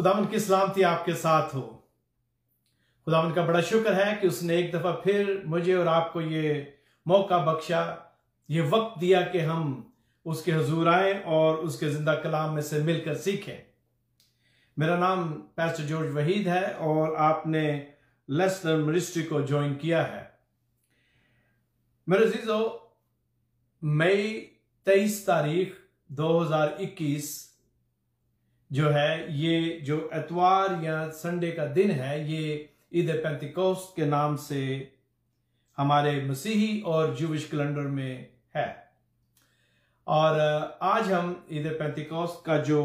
खुदावंद की सलामती आपके साथ हो। खुदावंद का बड़ा शुक्र है कि उसने एक दफा फिर मुझे और आपको ये मौका बख्शा, ये वक्त दिया कि हम उसके हुजूर आए और उसके जिंदा कलाम में से मिलकर सीखें। मेरा नाम पास्टर जॉर्ज वहीद है और आपने लेस्टर मिनिस्ट्री को ज्वाइन किया है। मेरे अजीजों, मई 23 तारीख 2021 जो है, ये जो एतवार या संडे का दिन है, ये ईद पेंतिकोस्त के नाम से हमारे मसीही और जूविश कैलेंडर में है। और आज हम ईद पेंतिकोस्त का जो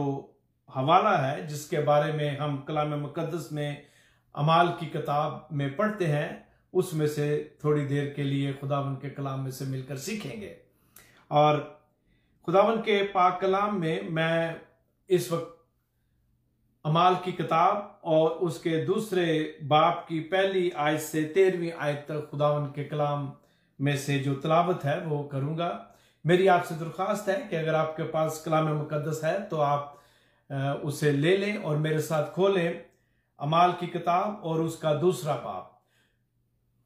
हवाला है, जिसके बारे में हम कलाम मुकद्दस में अमाल की किताब में पढ़ते हैं, उसमें से थोड़ी देर के लिए खुदावन के कलाम में से मिलकर सीखेंगे। और खुदावन के पाक कलाम में मैं इस वक्त अमाल की किताब और उसके दूसरे बाब की पहली आयत से 13वीं आयत तक खुदावन के कलाम में से जो तिलावत है वो करूंगा। मेरी आपसे दरख्वास्त है कि अगर आपके पास कलाम मुकद्दस है तो आप उसे ले लें और मेरे साथ खोलें अमाल की किताब और उसका दूसरा बाब।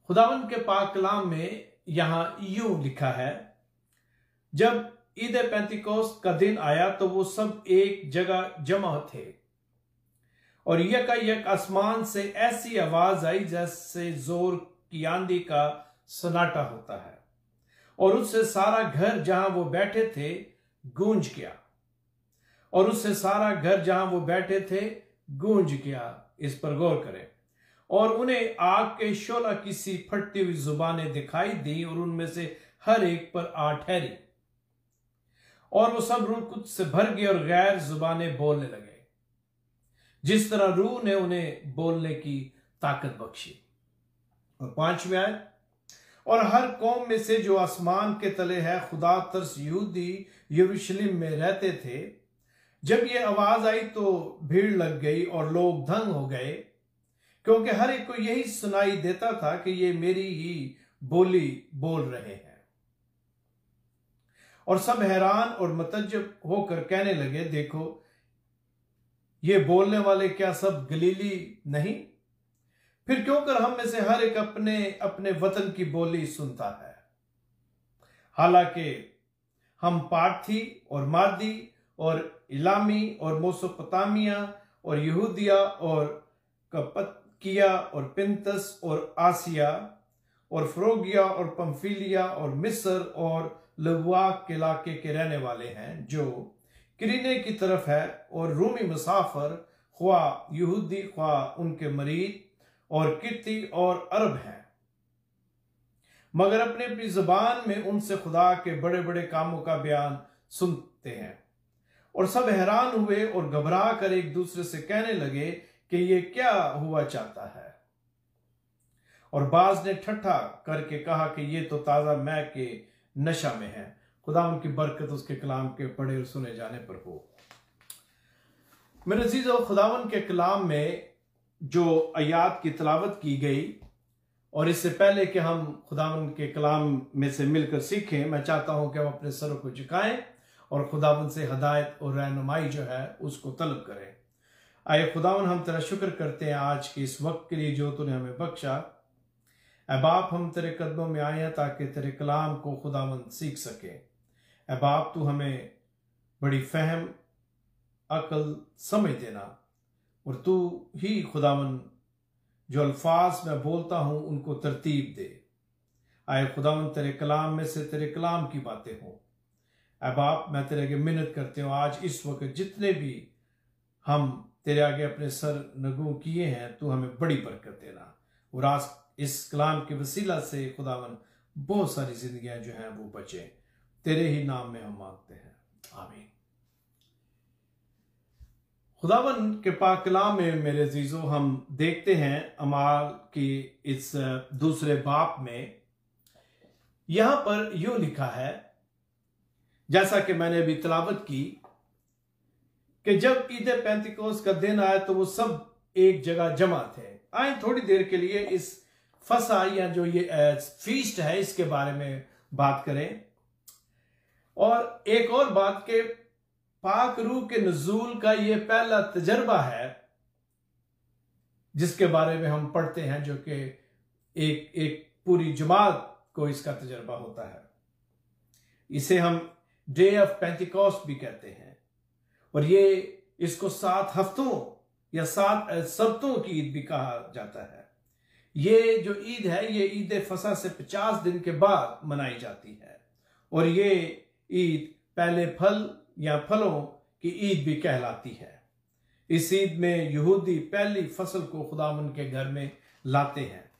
खुदावन के पाक कलाम में यहां यूं लिखा है, जब ईद पेंतिकोस्त का दिन आया तो वो सब एक जगह जमा थे और यकायक आसमान से ऐसी आवाज आई जैसे जोर की आंधी का सन्नाटा होता है, और उससे सारा घर जहां वो बैठे थे गूंज गया। और उससे सारा घर जहां वो बैठे थे गूंज गया। इस पर गौर करें। और उन्हें आग के शोला की सी फटती हुई जुबानें दिखाई दी और उनमें से हर एक पर आ ठहरी, और वो सब रूह कुछ से भर गए और गैर जुबानें बोलने लगे, जिस तरह रूह ने उन्हें बोलने की ताकत बख्शी। और 5वीं आयत, और हर कौम में से जो आसमान के तले है खुदा तरस यहूदी यरूशलेम में रहते थे। जब ये आवाज आई तो भीड़ लग गई और लोग दंग हो गए, क्योंकि हर एक को यही सुनाई देता था कि ये मेरी ही बोली बोल रहे हैं। और सब हैरान और मुतज्जब होकर कहने लगे, देखो ये बोलने वाले क्या सब गलीली नहीं? फिर क्यों कर हम में से हर एक अपने अपने वतन की बोली सुनता है? हालांकि हम पार्थी और मादी और इलामी और मोसोपोटामिया और यहूदिया और कपतकिया और पिंतस और आसिया और फ्रोगिया और पंफिलिया और मिस्र और लवाक के इलाके के रहने वाले हैं, जो किरीने की तरफ है, और रूमी मुसाफर, ख्वा यहूदी ख्वा उनके मरीद, और किर्ती और अरब हैं, मगर अपनी अपनी जुबान में उनसे खुदा के बड़े बड़े कामों का बयान सुनते हैं। और सब हैरान हुए और घबरा कर एक दूसरे से कहने लगे कि ये क्या हुआ चाहता है। और बाज ने ठट्ठा करके कहा कि ये तो ताजा मै के नशा में है। खुदा उनकी बरकत उसके कलाम के पढ़े और सुने जाने पर हो। मेरे अजीजों, खुदावन के कलाम में जो आयात की तिलावत की गई, और इससे पहले कि हम खुदावन के कलाम में से मिलकर सीखें, मैं चाहता हूं कि हम अपने सरों को झुकाएं और खुदावन से हदायत और रहनुमाई जो है उसको तलब करें। आए खुदावन, हम तेरा शुक्र करते हैं आज के इस वक्त के लिए जो तूने हमें बख्शा। ऐ बाप, हम तेरे कदमों में आए हैं ताकि तेरे कलाम को खुदावन सीख सके। ऐ बाप, तू हमें बड़ी फहम अकल समझ देना, और तू ही खुदावन जो अल्फाज मैं बोलता हूं उनको तरतीब दे। आए खुदावन, तेरे कलाम में से तेरे कलाम की बातें हो। ऐ बाप, मैं तेरे आगे मिन्नत करते हूँ, आज इस वक्त जितने भी हम तेरे आगे अपने सर नगू किए हैं, तू हमें बड़ी बरकत देना। और आज इस कलाम के वसीला से खुदावन बहुत सारी जिंदगियां जो हैं वो बचे। तेरे ही नाम में हम मांगते हैं, आमीन। खुदावन के पाक कलाम में मेरे अजीजों हम देखते हैं अमाल की इस दूसरे बाब में, यहां पर यूं लिखा है, जैसा कि मैंने अभी तिलावत की, कि जब ईद पेंतिकोस्त का दिन आया तो वो सब एक जगह जमा थे। आए थोड़ी देर के लिए इस फसा या जो ये फीस्ट है इसके बारे में बात करें। और एक और बात के पाक रूह के नजूल का ये पहला तजर्बा है जिसके बारे में हम पढ़ते हैं, जो कि एक एक पूरी जमात को इसका तजर्बा होता है। इसे हम डे ऑफ पेंटिकॉस्ट भी कहते हैं, और ये इसको 7 हफ्तों या 7 सब्तों की ईद भी कहा जाता है। ये जो ईद है, ये ईद फसह से 50 दिन के बाद मनाई जाती है, और ये ईद पहले फल या फलों की ईद भी कहलाती है। इस ईद में यहूदी पहली फसल को खुदावंद के घर में लाते हैं,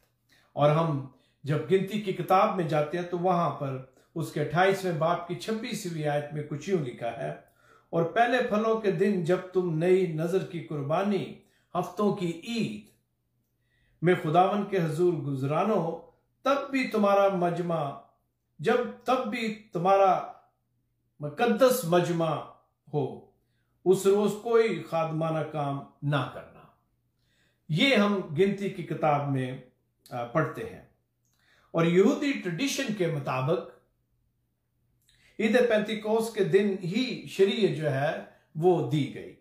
और हम जब गिनती की किताब में जाते हैं तो वहां पर उसके 28वें बाब की 26वीं आयत में कुछ यूं लिखा है, और पहले फलों के दिन जब तुम नई नजर की कुर्बानी हफ्तों की ईद में खुदावंद के हुजूर गुजरानो, तब भी तुम्हारा मुकद्दस मजमा हो, उस रोज कोई खादमाना काम ना करना। ये हम गिनती की किताब में पढ़ते हैं, और यहूदी ट्रेडिशन के मुताबिक ईद पेंतिकोस्त के दिन ही शरीयत जो है वो दी गई,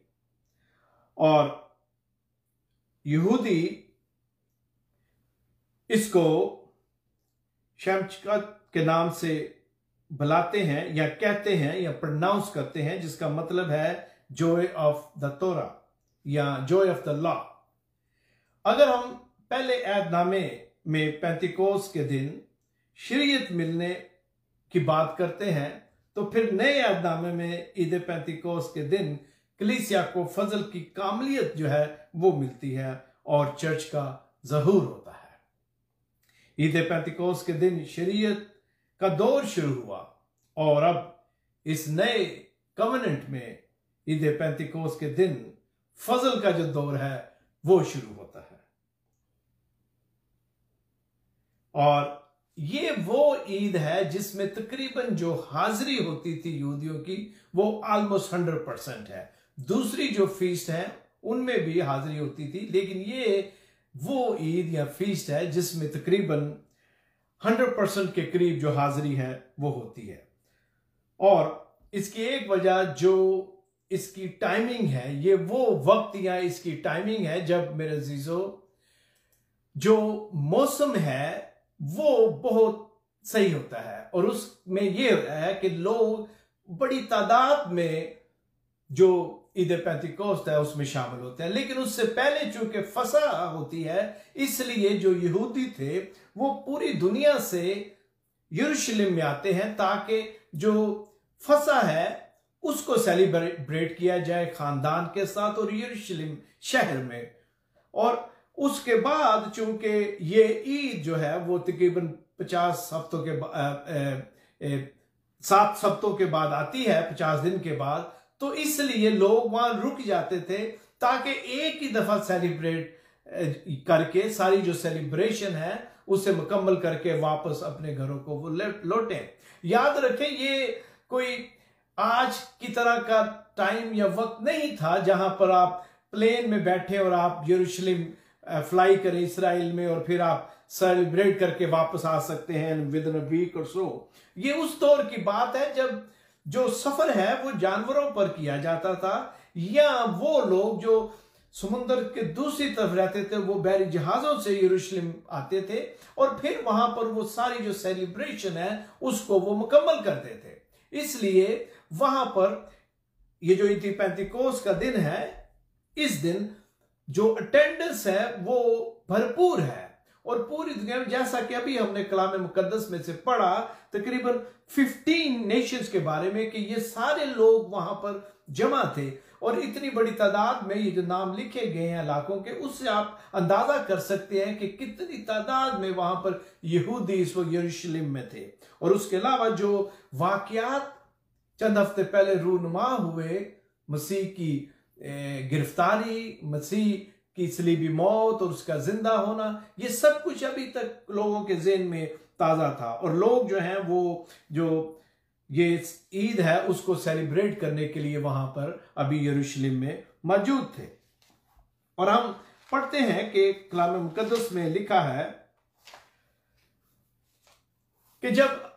और यहूदी इसको शमचकत के नाम से बुलाते हैं या कहते हैं या प्रोनाउंस करते हैं, जिसका मतलब है जॉय ऑफ द तोरा या जॉय ऑफ द लॉ। अगर हम पहले ऐहदनामे में पेंतिकोस्त के दिन शरीयत मिलने की बात करते हैं, तो फिर नए ऐहदनामे में ईद पेंतिकोस्त के दिन कलीसिया को फजल की कामलियत जो है वो मिलती है और चर्च का ज़हूर होता है। ईद पेंतिकोस्त के दिन शरीयत का दौर शुरू हुआ, और अब इस नए कवेनेंट में ईद पेंतिकोस्त के दिन फजल का जो दौर है वो शुरू होता है। और ये वो ईद है जिसमें तकरीबन जो हाजिरी होती थी यहूदियों की वो ऑलमोस्ट 100% है। दूसरी जो फीस्ट है उनमें भी हाजिरी होती थी, लेकिन ये वो ईद या फीस्ट है जिसमें तकरीबन 100% के करीब जो हाजिरी है वो होती है। और इसकी एक वजह जो इसकी टाइमिंग है, ये वो वक्त या इसकी टाइमिंग है जब मेरे अजीजों जो मौसम है वो बहुत सही होता है, और उसमें यह है कि लोग बड़ी तादाद में जो ईद पेंतिकोस्त है उसमें शामिल होते हैं। लेकिन उससे पहले चूंकि फसह होती है, इसलिए जो यहूदी थे वो पूरी दुनिया से यरूशलेम में आते हैं ताकि जो फसह है उसको सेलिब्रेट किया जाए खानदान के साथ और यरूशलेम शहर में। और उसके बाद चूंकि ये ईद जो है वो तकरीबन 50 हफ्तों के 7 हफ्तों के बाद आती है, 50 दिन के बाद, तो इसलिए लोग वहां रुक जाते थे ताकि एक ही दफा सेलिब्रेट करके सारी जो सेलिब्रेशन है उसे मुकम्मल करके वापस अपने घरों को वो लौटें। याद रखें, ये कोई आज की तरह का टाइम या वक्त नहीं था जहां पर आप प्लेन में बैठे और आप यरूशलेम फ्लाई करें इसराइल में और फिर आप सेलिब्रेट करके वापस आ सकते हैं विद इन अ वीक और सो। ये उस दौर की बात है जब जो सफर है वो जानवरों पर किया जाता था, या वो लोग जो समुद्र के दूसरी तरफ रहते थे वो बहरी जहाजों से यरूशलेम आते थे और फिर वहां पर वो सारी जो सेलिब्रेशन है उसको वो मुकम्मल करते थे। इसलिए वहां पर ये जो ईद पेंतिकोस्त का दिन है, इस दिन जो अटेंडेंस है वो भरपूर है, और पूरी दुनिया में जैसा कि अभी हमने कलाम मुकद्दस में से पढ़ा तकरीबन 15 नेशंस के बारे में कि ये सारे लोग वहां पर जमा थे, और इतनी बड़ी तादाद में ये जो नाम लिखे गए हैं इलाकों के, उससे आप अंदाजा कर सकते हैं कि कितनी तादाद में वहां पर यहूदी इस वक्त यरूशलेम में थे। और उसके अलावा जो वाकयात चंद हफ्ते पहले रूनुमा हुए, मसीह की गिरफ्तारी, मसीह की सलीबी मौत और उसका जिंदा होना, ये सब कुछ अभी तक लोगों के ज़हन में ताज़ा था, और लोग जो हैं वो जो ये ईद है उसको सेलिब्रेट करने के लिए वहां पर अभी यरूशलेम में मौजूद थे। और हम पढ़ते हैं कि कलाम मुकद्दस में लिखा है कि जब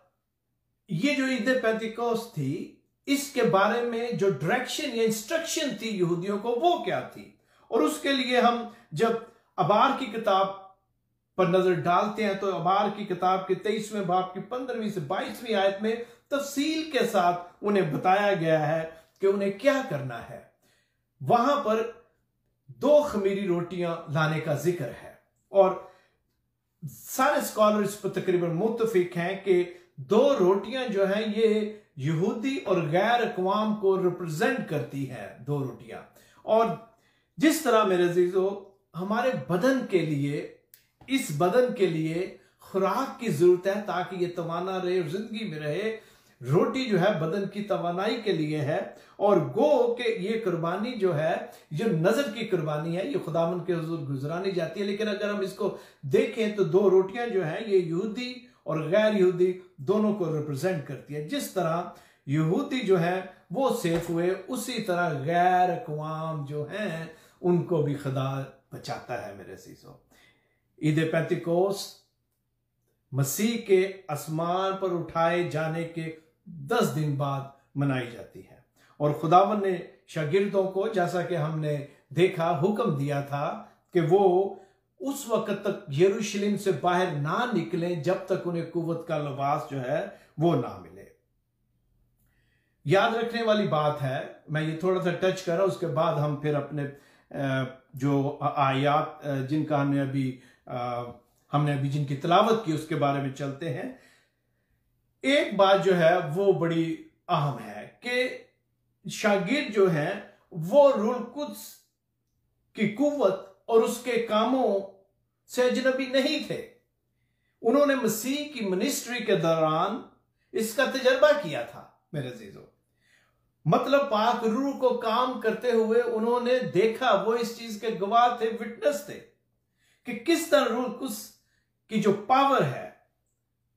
ये जो ईद पेंतिकोस्त थी इसके बारे में जो डायरेक्शन या इंस्ट्रक्शन थी यहूदियों को वो क्या थी, और उसके लिए हम जब अबार की किताब पर नजर डालते हैं तो अबार की किताब के 23वें बाब की 15वीं से 22वीं आयत में तफसील के साथ उन्हें बताया गया है कि उन्हें क्या करना है। वहां पर 2 खमीरी रोटियां लाने का जिक्र है और सारे स्कॉलर इस पर तकरीबन मुत्तफिक हैं कि 2 रोटियां जो हैं ये यहूदी और गैर अक़वाम को रिप्रेजेंट करती हैं, 2 रोटियां। और जिस तरह मेरे अज़ीज़ों हमारे बदन के लिए, इस बदन के लिए खुराक की जरूरत है ताकि ये तवाना रहे और जिंदगी में रहे। रोटी जो है बदन की तवानाई के लिए है और गो के ये कुर्बानी जो है, जो नजर की कुर्बानी है, ये खुदावंद के हुजूर गुजरानी जाती है। लेकिन अगर हम इसको देखें तो 2 रोटियां जो हैं ये यहूदी और गैर यहूदी दोनों को रिप्रेजेंट करती है। जिस तरह यहूदी जो है वो सेफ हुए, उसी तरह गैर अक़वाम जो हैं उनको भी खुदा बचाता है मेरे अज़ीज़ों। ईद पेंतिकोस्त मसीह के आसमान पर उठाए जाने के 10 दिन बाद मनाई जाती है और खुदावन ने शागिर्दों को, जैसा कि हमने देखा, हुक्म दिया था कि वो उस वक्त तक यरूशलेम से बाहर ना निकलें जब तक उन्हें कुव्वत का लिबास जो है वो ना मिले। याद रखने वाली बात है, मैं ये थोड़ा सा टच कर रहा हूं, उसके बाद हम फिर अपने जो आयात जिनका हमने अभी जिनकी तिलावत की उसके बारे में चलते हैं। एक बात जो है वो बड़ी अहम है कि शागिर्द जो है वो रूह कुद्स की कुव्वत और उसके कामों से अजनबी नहीं थे। उन्होंने मसीह की मिनिस्ट्री के दौरान इसका तजर्बा किया था मेरे अजीजों। मतलब पाक रूह को काम करते हुए उन्होंने देखा, वो इस चीज के गवाह थे, विटनेस थे कि किस तरह रूह कुद्स की जो पावर है,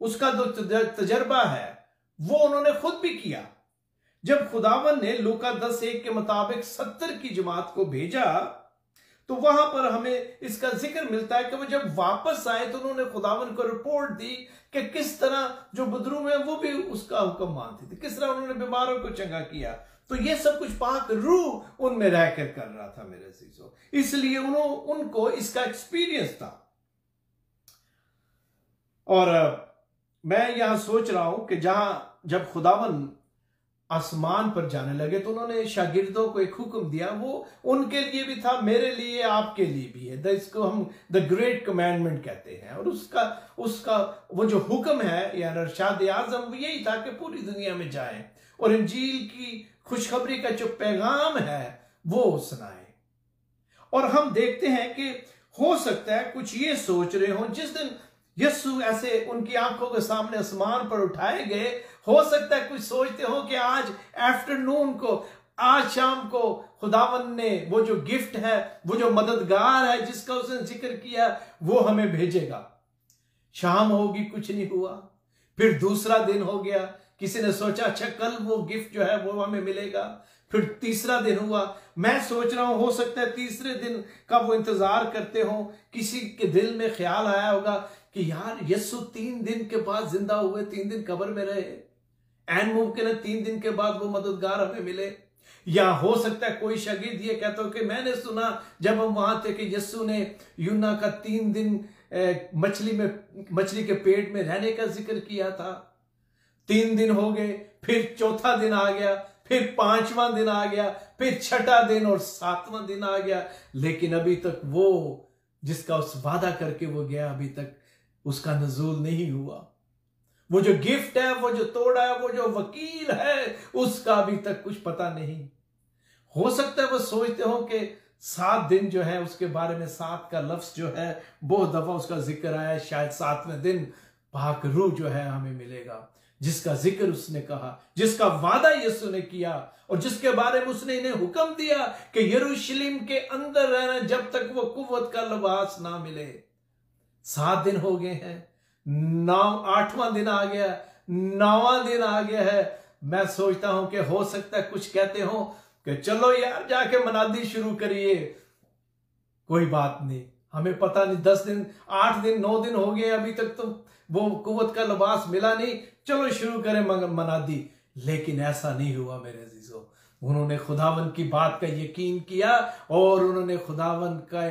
उसका जो तजर्बा है वो उन्होंने खुद भी किया। जब खुदावन ने लूका 10:1 के मुताबिक 70 की जमात को भेजा तो वहां पर हमें इसका जिक्र मिलता है कि वो जब वापस आए तो उन्होंने खुदावन को रिपोर्ट दी कि किस तरह जो बदरू में वो भी उसका हुक्म मानते थे, किस तरह उन्होंने बीमारों को चंगा किया। तो ये सब कुछ पाक रूह उनमें रहकर कर रहा था मेरे अजीजों, इसलिए उनको इसका एक्सपीरियंस था। और मैं यहां सोच रहा हूं कि जब खुदावन आसमान पर जाने लगे तो उन्होंने शागिर्दों को एक हुक्म दिया, वो उनके लिए भी था, मेरे लिए, आपके लिए भी है। इसको हम द ग्रेट कमांडमेंट कहते हैं। और उसका वो जो हुक्म है या इरशाद आज़म वो यही था कि पूरी दुनिया में जाएं और इंजील की खुशखबरी का जो पैगाम है वो सुनाएं। और हम देखते हैं कि हो सकता है कुछ ये सोच रहे हो, जिस दिन यीशु ऐसे उनकी आंखों के सामने आसमान पर उठाए गए, हो सकता है कुछ सोचते हो कि आज आफ्टरनून को, आज शाम को खुदावन ने वो जो गिफ्ट है, वो जो मददगार है जिसका उसने जिक्र किया, वो हमें भेजेगा। शाम होगी, कुछ नहीं हुआ। फिर दूसरा दिन हो गया, किसी ने सोचा अच्छा कल वो गिफ्ट जो है वो हमें मिलेगा। फिर तीसरा दिन हुआ। मैं सोच रहा हूं हो सकता है तीसरे दिन का वो इंतजार करते हो। किसी के दिल में ख्याल आया होगा कि यार यीशु 3 दिन के बाद जिंदा हुए, 3 दिन कब्र में रहे, एन मुमकिन है 3 दिन के बाद वो मददगार हमें मिले। या हो सकता है कोई शागिर्द ये कहता हो कि मैंने सुना जब हम वहां थे कि यीशु ने यूना का 3 दिन मछली के पेट में रहने का जिक्र किया था। 3 दिन हो गए, फिर चौथा दिन आ गया, फिर 5वां दिन आ गया, फिर 6ठा दिन और 7वां दिन आ गया, लेकिन अभी तक वो जिसका उस वादा करके वो गया, अभी तक उसका नज़ूल नहीं हुआ। वो जो गिफ्ट है, वो जो तोड़ा है, वो जो वकील है, उसका अभी तक कुछ पता नहीं। हो सकता है वो सोचते हो कि 7 दिन जो है उसके बारे में 7 का लफ्ज जो है बहुत दफा उसका जिक्र आया, शायद 7वें दिन पाक रूह जो है हमें मिलेगा, जिसका जिक्र उसने कहा, जिसका वादा यीशु ने किया और जिसके बारे में उसने इन्हें हुक्म दिया कि यरूशलेम के अंदर रहना जब तक वो कुव्वत का लिबास ना मिले। 7 दिन हो गए हैं, 8वां दिन आ गया, 9वां दिन आ गया है। मैं सोचता हूं कि हो सकता है कुछ कहते हो कि चलो यार जाके मनादी शुरू करिए। कोई बात नहीं, हमें पता नहीं 10 दिन, 8 दिन, 9 दिन हो गए, अभी तक तो वो कुव्वत का लिबास मिला नहीं, चलो शुरू करें मनादी। लेकिन ऐसा नहीं हुआ मेरे अजीजों। उन्होंने खुदावन की बात का यकीन किया और उन्होंने खुदावन का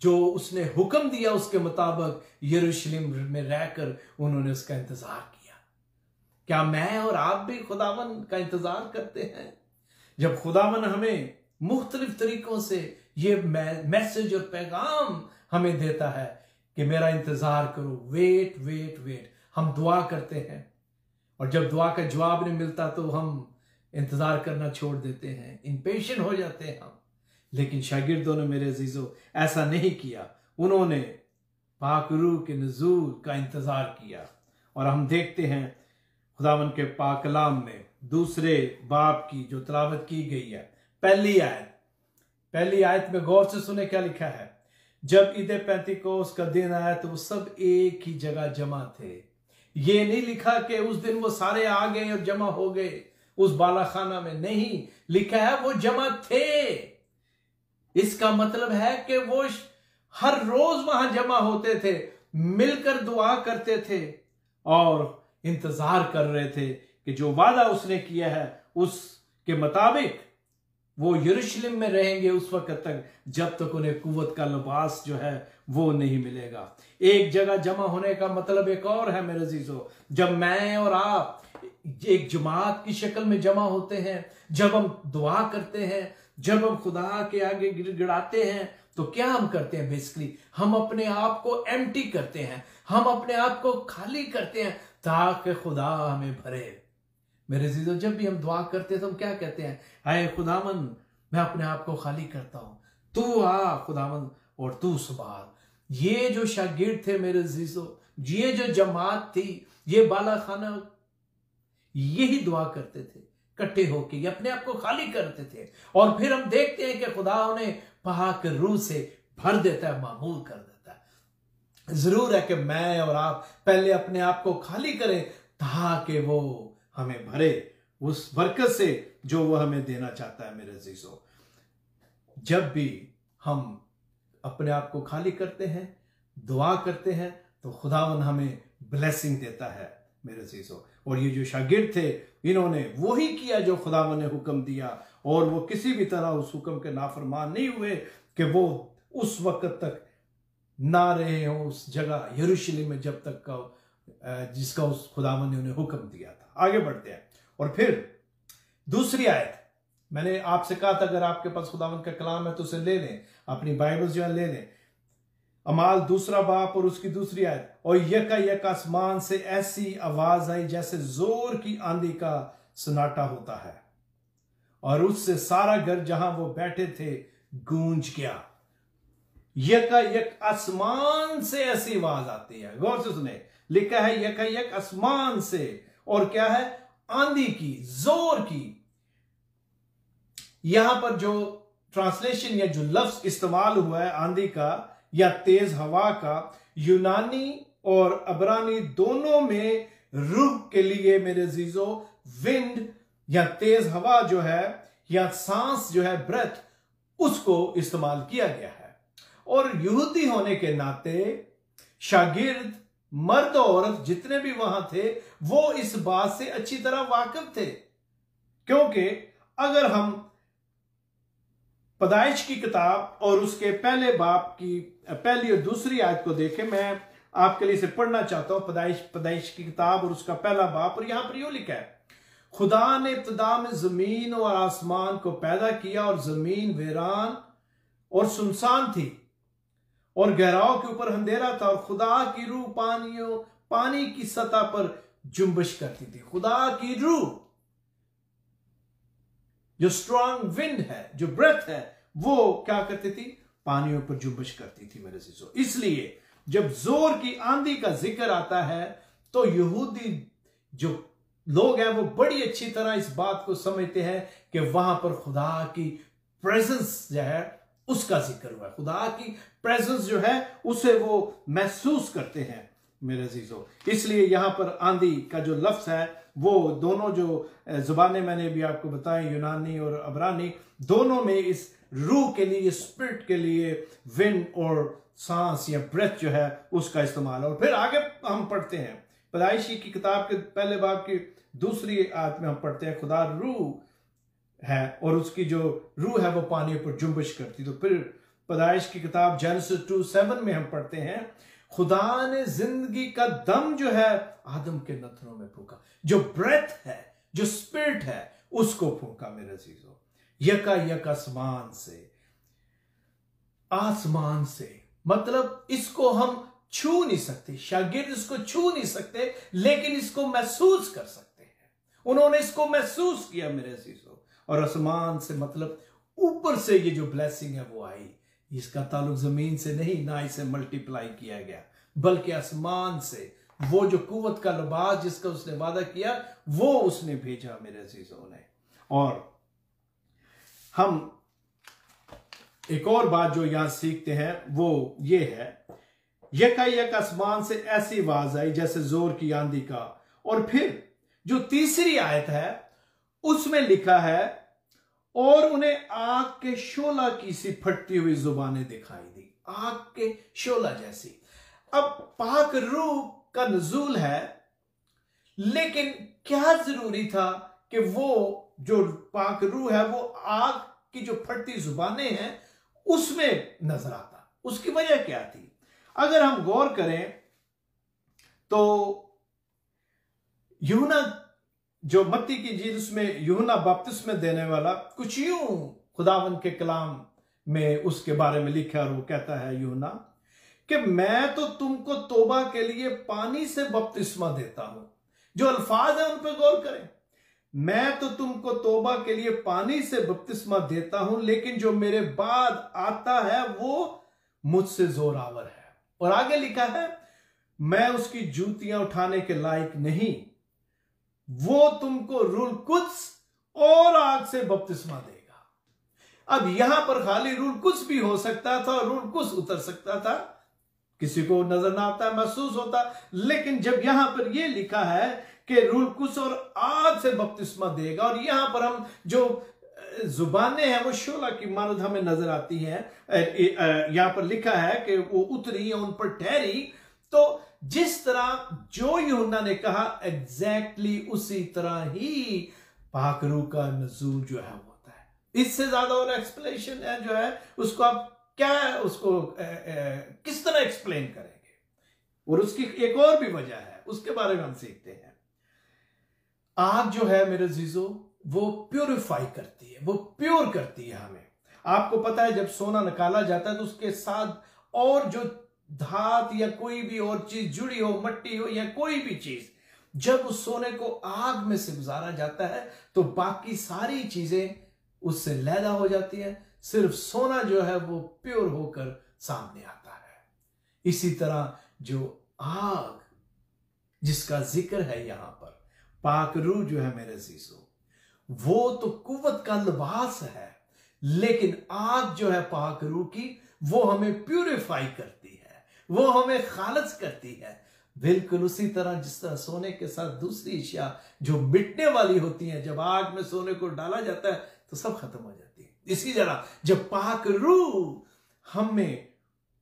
जो उसने हुक्म दिया उसके मुताबिक यरूशलेम में रहकर उन्होंने उसका इंतजार किया। क्या मैं और आप भी खुदावन का इंतजार करते हैं? जब खुदावन हमें मुख्तलिफ तरीकों से ये मैसेज और पैगाम हमें देता है कि मेरा इंतजार करो, वेट वेट वेट, हम दुआ करते हैं और जब दुआ का जवाब नहीं मिलता तो हम इंतजार करना छोड़ देते हैं, इम्पेशेंट हो जाते हैं हम। लेकिन शागिर्दों ने, मेरे अजीजों, ऐसा नहीं किया। उन्होंने पाक रूह के नज़ूल का इंतजार किया। और हम देखते हैं खुदावन के पाक कलाम में दूसरे बाब की जो तिलावत की गई है, पहली आयत में गौर से सुने क्या लिखा है। जब ईद पेंतिकोस्त का दिन आया तो वो सब एक ही जगह जमा थे। ये नहीं लिखा कि उस दिन वो सारे आ गए और जमा हो गए उस बालाखाना में, नहीं, लिखा है वो जमा थे। इसका मतलब है कि वो हर रोज वहां जमा होते थे, मिलकर दुआ करते थे और इंतजार कर रहे थे कि जो वादा उसने किया है उसके मुताबिक वो यरूशलेम में रहेंगे उस वक्त तक जब तक उन्हें कुव्वत का लिबास जो है वो नहीं मिलेगा। एक जगह जमा होने का मतलब एक और है मेरे अजीजों। जब मैं और आप एक जमात की शक्ल में जमा होते हैं, जब हम दुआ करते हैं, जब हम खुदा के आगे गिड़गिड़ाते हैं, तो क्या हम करते हैं? बेसिकली हम अपने आप को एम्प्टी करते हैं, हम अपने आप को खाली करते हैं ताकि खुदा हमें भरे। मेरे अजीजों, जब भी हम दुआ करते हैं तो हम क्या कहते हैं? आए खुदावन, मैं अपने आप को खाली करता हूं, तू आ खुदावन और तू संभाल। ये जो शागिर्द थे मेरे अजीजों, ये जो जमात थी, ये बालाखाना, यही दुआ करते थे इकट्ठे होके, ये अपने आप को खाली करते थे। और फिर हम देखते हैं कि खुदा उन्हें पाक रूह से भर देता है, मामूल कर देता है। जरूर है कि मैं और आप पहले अपने आप को खाली करें ताकि वो हमें भरे उस बरकत से जो वो हमें देना चाहता है। मेरे अजीजों, जब भी हम अपने आप को खाली करते हैं, दुआ करते हैं, तो खुदावन हमें ब्लेसिंग देता है मेरे अजीजों। और ये जो शागिर्द थे, इन्होंने वही किया जो खुदावन ने हुक्म दिया और वो किसी भी तरह उस हुक्म के नाफरमान नहीं हुए कि वो उस वक्त तक ना रहे हों उस जगह यरूशलेम में जब तक का जिसका उस खुदावन ने उन्हें हुक्म दिया था। आगे बढ़ते हैं और फिर दूसरी आयत, मैंने आपसे कहा था अगर आपके पास खुदावन का कलाम है तो उसे ले लें, अपनी बाइबल जो है ले लें। अमाल दूसरा बाप और उसकी दूसरी आयत। और यका आसमान से ऐसी आवाज आई जैसे जोर की आंधी का सन्नाटा होता है और उससे सारा घर जहां वो बैठे थे गूंज गया। यक आसमान से ऐसी आवाज आती है, गौर से सुने, लिखा है यक आसमान से, और क्या है? आंधी की, जोर की। यहां पर जो ट्रांसलेशन या जो लफ्ज इस्तेमाल हुआ है आंधी का या तेज हवा का, यूनानी और अबरानी दोनों में रूह के लिए मेरे अजीजों विंड या तेज हवा जो है या सांस जो है, ब्रेथ, उसको इस्तेमाल किया गया है। और यहूदी होने के नाते शागिर्द, मर्द और औरत जितने भी वहां थे वो इस बात से अच्छी तरह वाकिफ थे, क्योंकि अगर हम पैदाइश की किताब और उसके पहले बाप की पहली और दूसरी आयत को देखें, मैं आपके लिए इसे पढ़ना चाहता हूं। पैदाइश की किताब और उसका पहला बाप, और यहां पर यूं लिखा है, खुदा ने इब्तिदा में जमीन और आसमान को पैदा किया और जमीन वीरान और सुनसान थी और गहराओं के ऊपर अंधेरा था और खुदा की रूह पानी की सतह पर जुम्बिश करती थी। खुदा की रूह, जो स्ट्रांग विंड है, जो ब्रेथ है, वो क्या करती थी? पानियों पर जुम्बिश करती थी मेरे अजीजों। इसलिए जब जोर की आंधी का जिक्र आता है तो यहूदी जो लोग हैं वो बड़ी अच्छी तरह इस बात को समझते हैं कि वहां पर खुदा की प्रेजेंस जो है उसका जिक्र हुआ है, खुदा की प्रेजेंस जो है उसे वो महसूस करते हैं मेरे अजीजों। इसलिए यहां पर आंधी का जो लफ्ज है वो दोनों जो जुबानें मैंने भी आपको बताएं, यूनानी और अबरानी, दोनों में इस रूह के लिए, स्पिरिट के लिए विंड और सांस या ब्रेथ जो है उसका इस्तेमाल। और फिर आगे हम पढ़ते हैं पैदाइशी की किताब के पहले बाब की दूसरी आयत में हम पढ़ते हैं, खुदा रूह है और उसकी जो रूह है वो पानी पर जुम्बिश करती। तो फिर पैदाइश की किताब जेनेसिस 2:7 में हम पढ़ते हैं, खुदा ने जिंदगी का दम जो है आदम के नथनों में फूंका। जो ब्रेथ है, जो स्पिरिट है, उसको फूंका मेरे अजीजों, यका आसमान से। मतलब इसको हम छू नहीं सकते, शागिर्द इसको छू नहीं सकते, लेकिन इसको महसूस कर सकते हैं। उन्होंने इसको महसूस किया मेरे अजीजों। और आसमान से मतलब ऊपर से ये जो ब्लेसिंग है वो आई। इसका ताल्लुक जमीन से नहीं, ना इसे मल्टीप्लाई किया गया, बल्कि आसमान से वो जो कुव्वत का लिबास जिसका उसने वादा किया वो उसने भेजा मेरे अजीजों ने। और हम एक और बात जो यहां सीखते हैं वो ये है, यकायक आसमान से ऐसी आवाज आई जैसे जोर की आंधी का। और फिर जो तीसरी आयत है उसमें लिखा है, और उन्हें आग के शोला की सी फटती हुई जुबानें दिखाई दी, आग के शोला जैसी। अब पाक रूह का नजूल है, लेकिन क्या जरूरी था कि वो जो पाक रूह है वो आग की जो फटती जुबानें हैं उसमें नजर आता? उसकी वजह क्या थी? अगर हम गौर करें तो यूहन्ना जो मत्ती की इंजील उसमें यूहन्ना बपतिस्मा देने वाला कुछ यूं खुदावंद के कलाम में उसके बारे में लिखा, और वो कहता है यूहन्ना कि मैं तो तुमको तौबा के लिए पानी से बपतिस्मा देता हूं। जो अल्फाज है उन पर गौर करें, मैं तो तुमको तौबा के लिए पानी से बपतिस्मा देता हूं, लेकिन जो मेरे बाद आता है वो मुझसे जोरावर है। और आगे लिखा है, मैं उसकी जूतियां उठाने के लायक नहीं, वो तुमको रूल कुद्स और आग से बपतिस्मा देगा। अब यहां पर खाली रूल कुद्स भी हो सकता था और रूल कुद्स उतर सकता था, किसी को नजर ना आता, महसूस होता, लेकिन जब यहां पर यह लिखा है कि रूल कुद्स और आग से बपतिस्मा देगा, और यहां पर हम जो जुबानें हैं वो शोला की मानद हमें नजर आती हैं। यहां पर लिखा है कि वो उतरी या उन पर ठहरी। तो जिस तरह जो यूहन्ना ने कहा एग्जैक्टली उसी तरह ही पाक रूह का नजूल जो है होता है। इससे ज्यादा और एक्सप्लेनेशन है जो है उसको आप क्या उसको किस तरह एक्सप्लेन करेंगे? और उसकी एक और भी वजह है, उसके बारे में हम सीखते हैं। आग जो है मेरे जीजो वो प्योरीफाई करती है, वो प्योर करती है हमें। आपको पता है जब सोना निकाला जाता है तो उसके साथ और जो धात या कोई भी और चीज जुड़ी हो, मट्टी हो या कोई भी चीज, जब उस सोने को आग में से गुजारा जाता है तो बाकी सारी चीजें उससे लैदा हो जाती है, सिर्फ सोना जो है वो प्योर होकर सामने आता है। इसी तरह जो आग जिसका जिक्र है यहां पर, पाक रूह जो है मेरे अजीजों, वो तो कुव्वत का लिबास है, लेकिन आग जो है पाक रूह की वो हमें प्यूरिफाई करती है, वो हमें खालिज करती है। बिल्कुल उसी तरह जिस तरह सोने के साथ दूसरी अशिया जो मिटने वाली होती हैं, जब आग में सोने को डाला जाता है तो सब खत्म हो जाती है। इसी तरह जब पाक रूह हमें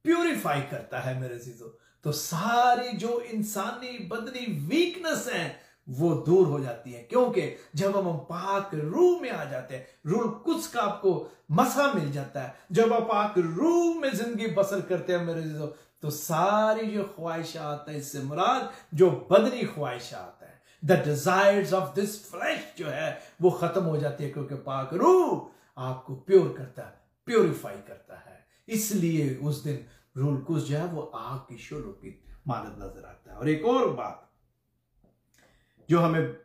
प्यूरिफाई करता है मेरे अजीजों, तो सारी जो इंसानी बदनी वीकनेस है वो दूर हो जाती है। क्योंकि जब हम पाक रूह में आ जाते हैं, रूह कुछ का आपको मसा मिल जाता है, जब आप पाक रूह में जिंदगी बसर करते हैं मेरे अजीजों, तो सारी जो ख्वाहिशात है, इससे मुराद जो बदनी ख्वाहिशात है, the desires of this flash जो है वो खत्म हो जाती है, क्योंकि पाक रूह आपको प्योर करता है, प्योरीफाई करता है। इसलिए उस दिन रूह कुछ जो है वो आग की शोलों की मानद नजर आता है। और एक और बात जो हमें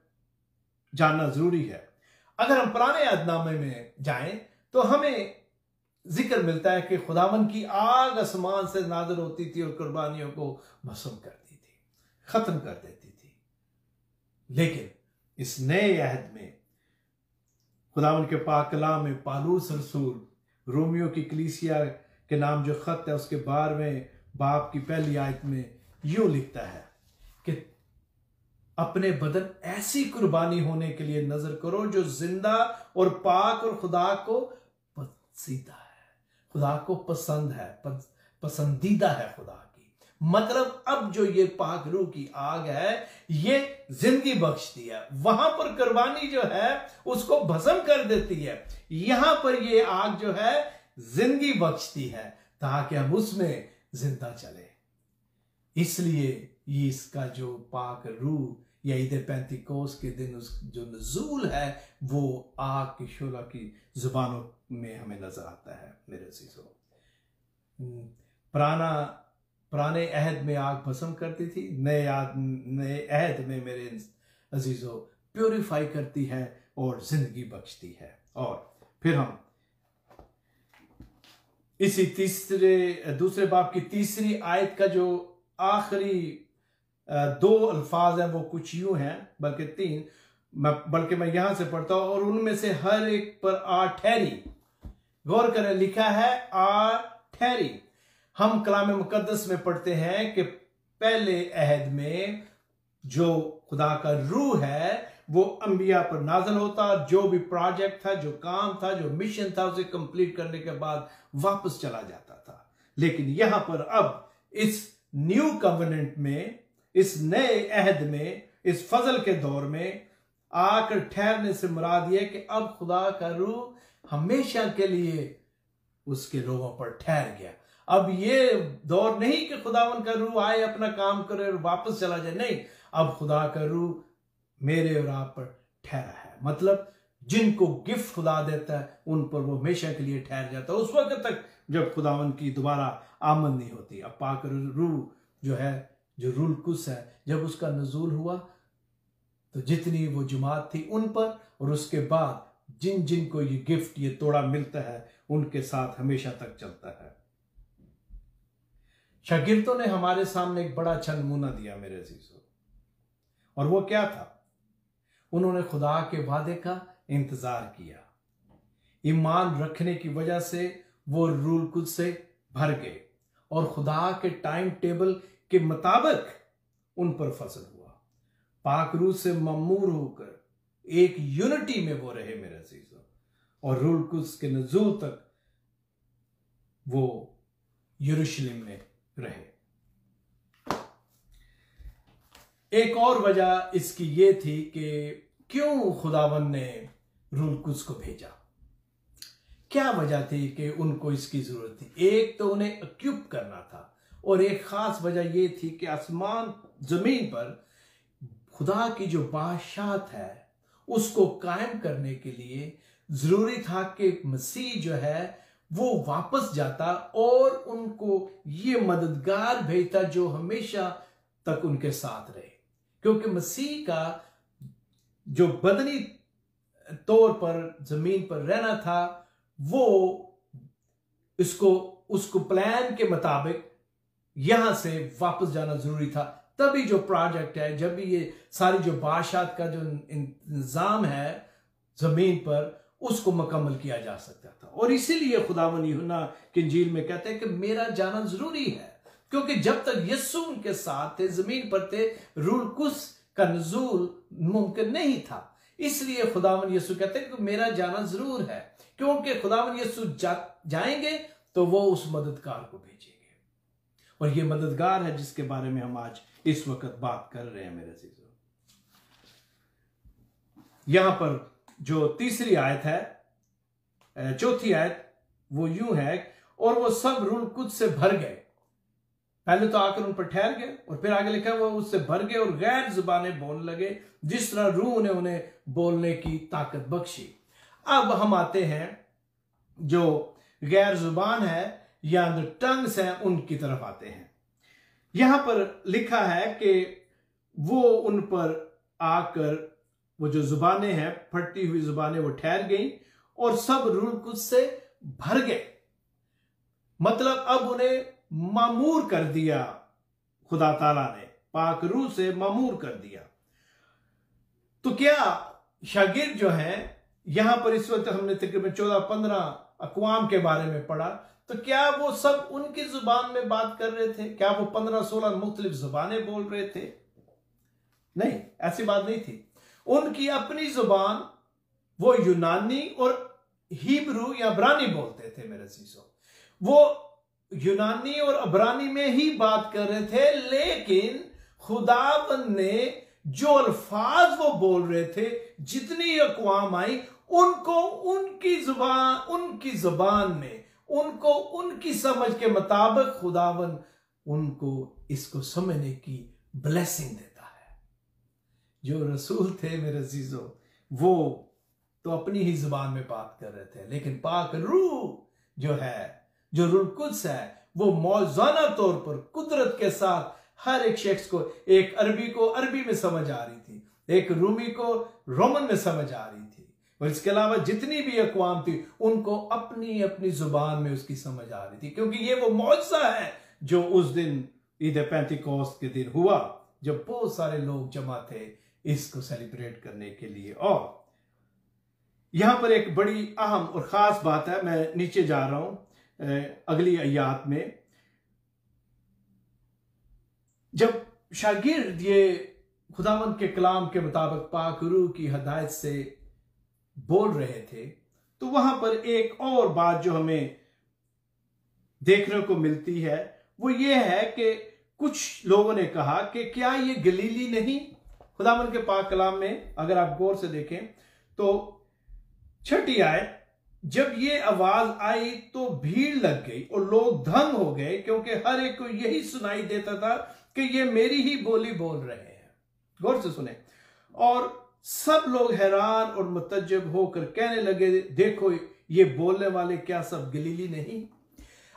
जानना जरूरी है, अगर हम पुराने अहदनामे में जाएं तो हमें जिक्र मिलता है कि खुदावन की आग आसमान से नाज़िल होती थी और कुर्बानियों को भस्म करती थी, खत्म कर देती थी। लेकिन इस नए अहद में खुदावन के पाक कलाम में पालूस रसूल रोमियो की कलीसिया के नाम जो खत है उसके 12वें बाब की पहली आयत में यूं लिखता है कि अपने बदन ऐसी कुर्बानी होने के लिए नजर करो जो जिंदा और पाक और खुदा को पसंदीदा है, खुदा को पसंद है, पसंदीदा है खुदा की। मतलब अब जो ये पाक रूह की आग है ये जिंदगी बख्शती है, वहां पर कुर्बानी जो है उसको भस्म कर देती है। यहां पर ये आग जो है जिंदगी बख्शती है ताकि हम उसमें जिंदा चले। इसलिए ये इसका जो पाक रूह या ईद पेंतिकोस के दिन उस जो नज़ूल है वो आग की शोला की जुबानों में हमें नजर आता है। मेरे अजीजों, पुराने अहद में आग भस्म करती थी, नए अहद में मेरे अजीजों प्योरीफाई करती है और जिंदगी बख्शती है। और फिर हम इसी दूसरे बाब की तीसरी आयत का जो आखिरी दो अल्फाज हैं वो कुछ यूं हैं, बल्कि तीन, बल्कि मैं यहां से पढ़ता हूं, और उनमें से हर एक पर आ ठहरी। गौर करें, लिखा है आ ठहरी। हम कलाम मुकद्दस में पढ़ते हैं कि पहले अहद में जो खुदा का रूह है वो अंबिया पर नाज़िल होता, जो भी प्रोजेक्ट था, जो काम था, जो मिशन था, उसे कंप्लीट करने के बाद वापस चला जाता था। लेकिन यहां पर अब इस न्यू कवेनेंट में, इस नए अहद में, इस फजल के दौर में आकर ठहरने से मुराद यह कि अब खुदा का रूह हमेशा के लिए उसके लोगों पर ठहर गया। अब ये दौर नहीं कि खुदावन का रूह आए, अपना काम करे और वापस चला जाए। नहीं, अब खुदा का रूह मेरे और आप पर ठहरा है। मतलब जिनको गिफ्ट खुदा देता है उन पर वो हमेशा के लिए ठहर जाता है, उस वक्त तक जब खुदावन की दोबारा आमद नहीं होती। अब पाक रूह जो है, जो रूल कुस है, जब उसका नजूल हुआ तो जितनी वो जमात थी उन पर, और उसके बाद जिन जिन को ये गिफ्ट, ये तोड़ा मिलता है, उनके साथ हमेशा तक चलता है। शागिर्दों ने हमारे सामने एक बड़ा अच्छा नमूना दिया मेरे अजीजों, और वो क्या था? उन्होंने खुदा के वादे का इंतजार किया। ईमान रखने की वजह से वो रूल कुछ से भर गए और खुदा के टाइम टेबल के मुताबिक उन पर फसल हुआ। पाक रूह से ममूर होकर एक यूनिटी में वो रहे मेरे अजीजों, और रूल कुछ के नजूल तक वो यरूशलेम में रहे। एक और वजह इसकी ये थी कि क्यों खुदावन ने रूल कुछ को भेजा। क्या वजह थी कि उनको इसकी जरूरत थी? एक तो उन्हें इक्विप करना था, और एक खास वजह यह थी कि आसमान जमीन पर खुदा की जो बादशाहत है उसको कायम करने के लिए जरूरी था कि मसीह जो है वो वापस जाता और उनको ये मददगार भेजता जो हमेशा तक उनके साथ रहे। क्योंकि मसीह का जो बदनी तौर पर जमीन पर रहना था वो उसको प्लान के मुताबिक यहां से वापस जाना जरूरी था। तभी जो प्रोजेक्ट है, जब भी ये सारी जो बादशाहत का जो इंतजाम है जमीन पर, उसको मुकम्मल किया जा सकता था। और इसीलिए खुदावन यूहन्ना की इंजील में कहते हैं कि मेरा जाना जरूरी है, क्योंकि जब तक यीशु उनके साथ थे, जमीन पर थे, रूल कुस का नजूल मुमकिन नहीं था। इसलिए खुदावन यीशु कहते हैं कि मेरा जाना जरूर है, क्योंकि खुदावन यीशु जाएंगे तो वो उस मददगार को भेजेंगे। और ये मददगार है जिसके बारे में हम आज इस वक्त बात कर रहे हैं मेरे अजीजों। यहां पर जो तीसरी आयत है, चौथी आयत, वो यूं है, और वो सब रूल कुछ से भर गए। पहले तो आकर उन पर ठहर गए, और फिर आगे लिखा वो उससे भर गए और गैर जुबानें बोलने लगे, जिस तरह रूह ने उन्हें बोलने की ताकत बख्शी। अब हम आते हैं जो गैर जुबान है या जो टंग्स हैं उनकी तरफ आते हैं। यहां पर लिखा है कि वो उन पर आकर, वो जो जुबानें हैं, फटी हुई जुबानें, वो ठहर गईं और सब रूह कुछ से भर गए। मतलब अब उन्हें मामूर कर दिया, खुदा ताला ने पाक रूह से मामूर कर दिया। तो क्या शागिर्द जो हैं, यहां पर इस वक्त हमने तकरीबन 14-15 अक़वाम के बारे में पढ़ा, तो क्या वो सब उनकी जुबान में बात कर रहे थे? क्या वो 15-16 मुख्तलिफ जुबानें बोल रहे थे? नहीं, ऐसी बात नहीं थी। उनकी अपनी जुबान, वो यूनानी और हिब्रू या अब्रानी बोलते थे मेरे अजीजों। वो यूनानी और अब्रानी में ही बात कर रहे थे, लेकिन खुदावंद ने जो अल्फाज वो बोल रहे थे, जितनी अक़वाम आई, उनको उनकी जुबान में, उनको उनकी समझ के मुताबिक खुदावन उनको इसको समझने की ब्लेसिंग देता है। जो रसूल थे मेरे अजीजों, वो तो अपनी ही जुबान में बात कर रहे थे, लेकिन पाक रूह जो है, जो रूह कुद्स है, वो मौजूदा तौर पर कुदरत के साथ हर एक शख्स को, एक अरबी को अरबी में समझ आ रही थी, एक रूमी को रोमन में समझ आ रही थी, और इसके अलावा जितनी भी अक़वाम थी उनको अपनी अपनी जुबान में उसकी समझ आ रही थी, क्योंकि ये वो मौजज़ा है जो उस दिन ईद पेंतिकोस्त के दिन हुआ, जब बहुत सारे लोग जमा थे इसको सेलिब्रेट करने के लिए। और यहां पर एक बड़ी अहम और खास बात है, मैं नीचे जा रहा हूं अगली आयत में, जब शागिर्द ये खुदावंद के कलाम के मुताबिक पाक रूह की हदायत से बोल रहे थे, तो वहां पर एक और बात जो हमें देखने को मिलती है वो ये है कि कुछ लोगों ने कहा कि क्या ये गलीली नहीं। खुदावंद के पाक कलाम में अगर आप गौर से देखें तो 6 आयत, जब ये आवाज आई तो भीड़ लग गई और लोग दंग हो गए, क्योंकि हर एक को यही सुनाई देता था कि ये मेरी ही बोली बोल रहे हैं। गौर से सुने। और सब लोग हैरान और मुतज्जब होकर कहने लगे, देखो ये बोलने वाले क्या सब गलीली नहीं।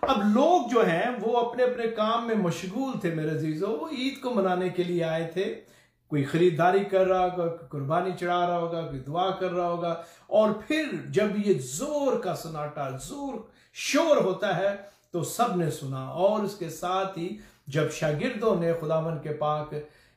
अब लोग जो हैं वो अपने अपने काम में मशगूल थे मेरे अजीजों, वो ईद को मनाने के लिए आए थे, कोई खरीदारी कर रहा होगा, कोई कुर्बानी चढ़ा रहा होगा, कोई दुआ कर रहा होगा, और फिर जब ये जोर का सन्नाटा, जोर शोर होता है तो सब ने सुना। और उसके साथ ही जब शागिर्दों ने खुदावंद के पाक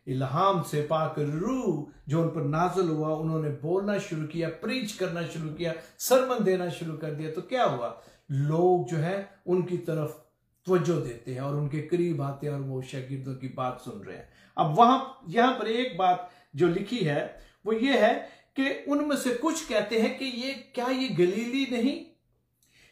इल्हाम से, पाक रूह जो उन पर नाज़िल हुआ, उन्होंने बोलना शुरू किया, प्रीच करना शुरू किया, सरमन देना शुरू कर दिया, तो क्या हुआ, लोग जो है उनकी तरफ तवज्जो देते हैं और उनके करीब आते हैं और वो शागिर्दों की बात सुन रहे हैं। अब यहां पर एक बात जो लिखी है वो ये है कि उनमें से कुछ कहते हैं कि ये गलीली नहीं,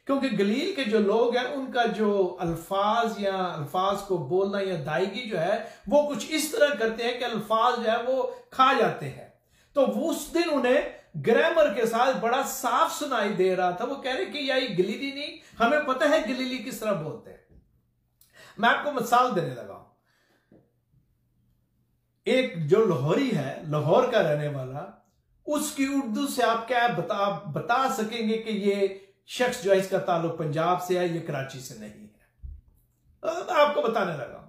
क्योंकि गलील के जो लोग हैं उनका जो अल्फाज को बोलना या दायगी जो है वो कुछ इस तरह करते हैं कि अल्फाज जो है वो खा जाते हैं। तो वो उस दिन उन्हें ग्रामर के साथ बड़ा साफ सुनाई दे रहा था। वो कह रहे कि ये गलीली नहीं, हमें पता है गलीली किस तरह बोलते हैं। मैं आपको मिसाल देने लगा हूं। एक जो लाहौरी है, लाहौर का रहने वाला, उसकी उर्दू से आप क्या बता सकेंगे कि ये शख्स जो है इसका ताल्लुक पंजाब से है, ये कराची से नहीं है। मैं आपको बताने लगा हूं,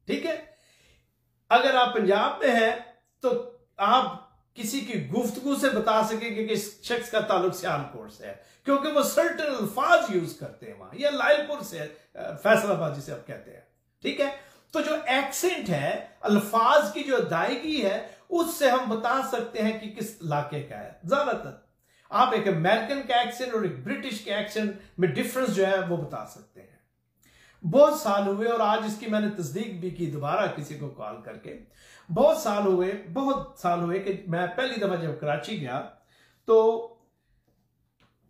ठीक है। अगर आप पंजाब में हैं तो आप किसी की गुफ्तगू से बता सकेंगे कि इस शख्स का ताल्लुक सियालकोट से है, क्योंकि वो सर्टेन अल्फाज यूज करते हैं वहां, या लायलपुर से, फैसलाबाद जिसे आप कहते हैं, ठीक है। तो जो एक्सेंट है, अल्फाज की जो अदायगी है, उससे हम बता सकते हैं कि किस इलाके का है। ज्यादातर आप एक अमेरिकन का एक्सेंट और एक ब्रिटिश के एक्सेंट में डिफरेंस जो है वो बता सकते हैं। बहुत साल हुए और आज इसकी मैंने तस्दीक भी की दोबारा किसी को कॉल करके। बहुत साल हुए कि मैं पहली दफा जब कराची गया, तो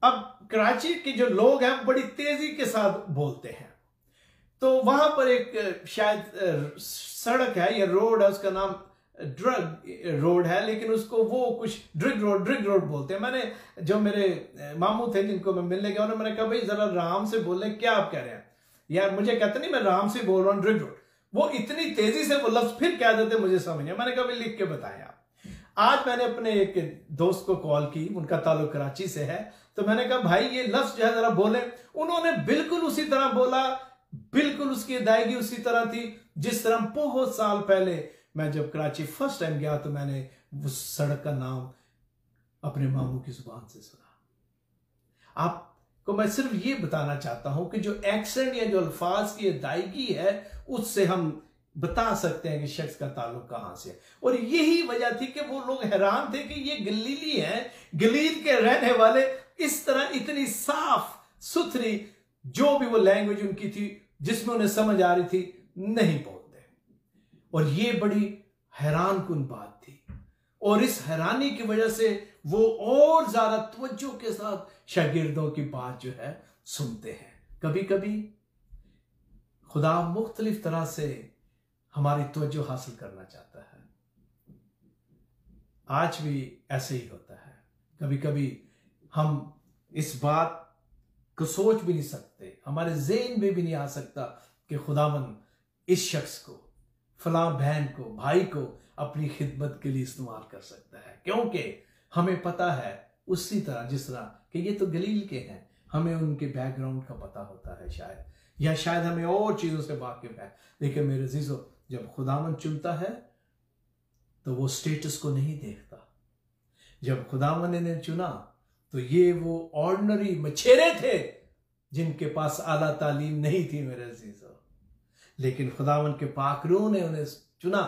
अब कराची के जो लोग हैं बड़ी तेजी के साथ बोलते हैं। तो वहां पर एक शायद सड़क है या रोड है, उसका नाम ड्रग रोड है, लेकिन उसको वो कुछ ड्रिग रोड बोलते हैं। मैंने जो मेरे मामू थे जिनको मैं मिलने गया, उन्होंने कहा भाई जरा आराम से बोले, क्या आप कह रहे हैं यार। मुझे कहते नहीं, मैं आराम से बोल रहा हूँ ड्रिग रोड। वो इतनी तेजी से वो लफ्ज फिर कह देते मुझे समझ नहीं। मैंने कहा भाई लिख के बताएं आप। आज मैंने अपने एक दोस्त को कॉल की, उनका ताल्लुक कराची से है, तो मैंने कहा भाई ये लफ्ज जो है जरा बोले। उन्होंने बिल्कुल उसी तरह बोला, बिल्कुल उसकी अदायगी उसी तरह थी जिस तरह बहुत साल पहले मैं जब कराची फर्स्ट टाइम गया तो मैंने उस सड़क का नाम अपने मामू की जुबान से सुना। आपको मैं सिर्फ ये बताना चाहता हूं कि जो एक्सेंट या जो अल्फाज की अदायगी है उससे हम बता सकते हैं कि शख्स का ताल्लुक कहां से है। और यही वजह थी कि वो लोग हैरान थे कि ये गलीली हैं, गलील के रहने वाले इस तरह इतनी साफ सुथरी जो भी वो लैंग्वेज उनकी थी जिसमें उन्हें समझ आ रही थी, नहीं बोलते। और ये बड़ी हैरान कुन बात थी, और इस हैरानी की वजह से वो और ज्यादा तवज्जो के साथ शागिर्दों की बात जो है सुनते हैं। कभी कभी खुदा मुख्तलिफ तरह से हमारी तवज्जो हासिल करना चाहता है। आज भी ऐसे ही होता है। कभी कभी हम इस बात को सोच भी नहीं सकते, हमारे ज़हन में भी नहीं आ सकता कि खुदावन इस शख्स को, फलां बहन को, भाई को अपनी खिदमत के लिए इस्तेमाल कर सकता है। क्योंकि हमें पता है उसी तरह जिस तरह कि ये तो गलील के हैं, हमें उनके बैकग्राउंड का पता होता है शायद, या शायद हमें और चीज़ों से वाकिफ है। लेकिन मेरे अजीजों, जब खुदावन चुनता है तो वो स्टेटस को नहीं देखता। जब खुदावन ने चुना तो ये वो ऑर्डिनरी मछेरे थे जिनके पास आला तालीम नहीं थी मेरे अजीजों, लेकिन खुदावन के पाक रूह ने उन्हें चुना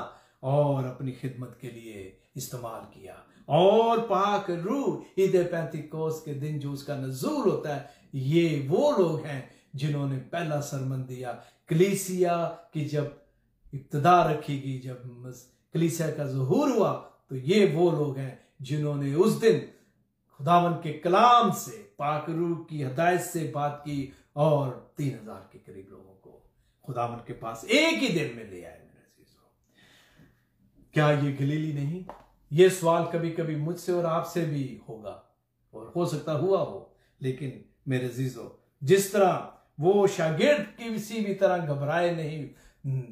और अपनी खिदमत के लिए इस्तेमाल किया। और पाक रूह ईद पैंतीकोस के दिन जो उसका नज़ूल होता है, ये वो लोग हैं जिन्होंने पहला सरमन दिया। कलीसिया की जब इब्तिदा रखी गई, जब कलीसिया का ज़हूर हुआ, तो ये वो लोग हैं जिन्होंने उस दिन खुदावन के कलाम से, पाक रूह की हदायत से बात की और 3000 के करीब लोगों को खुदावन के पास एक ही दिन में ले आए। मेरे अजीजों, क्या ये गलीली नहीं? ये सवाल कभी कभी मुझसे और आपसे भी होगा और हो सकता हुआ हो। लेकिन मेरे अजीजों, जिस तरह वो शागिर्द किसी भी तरह घबराए नहीं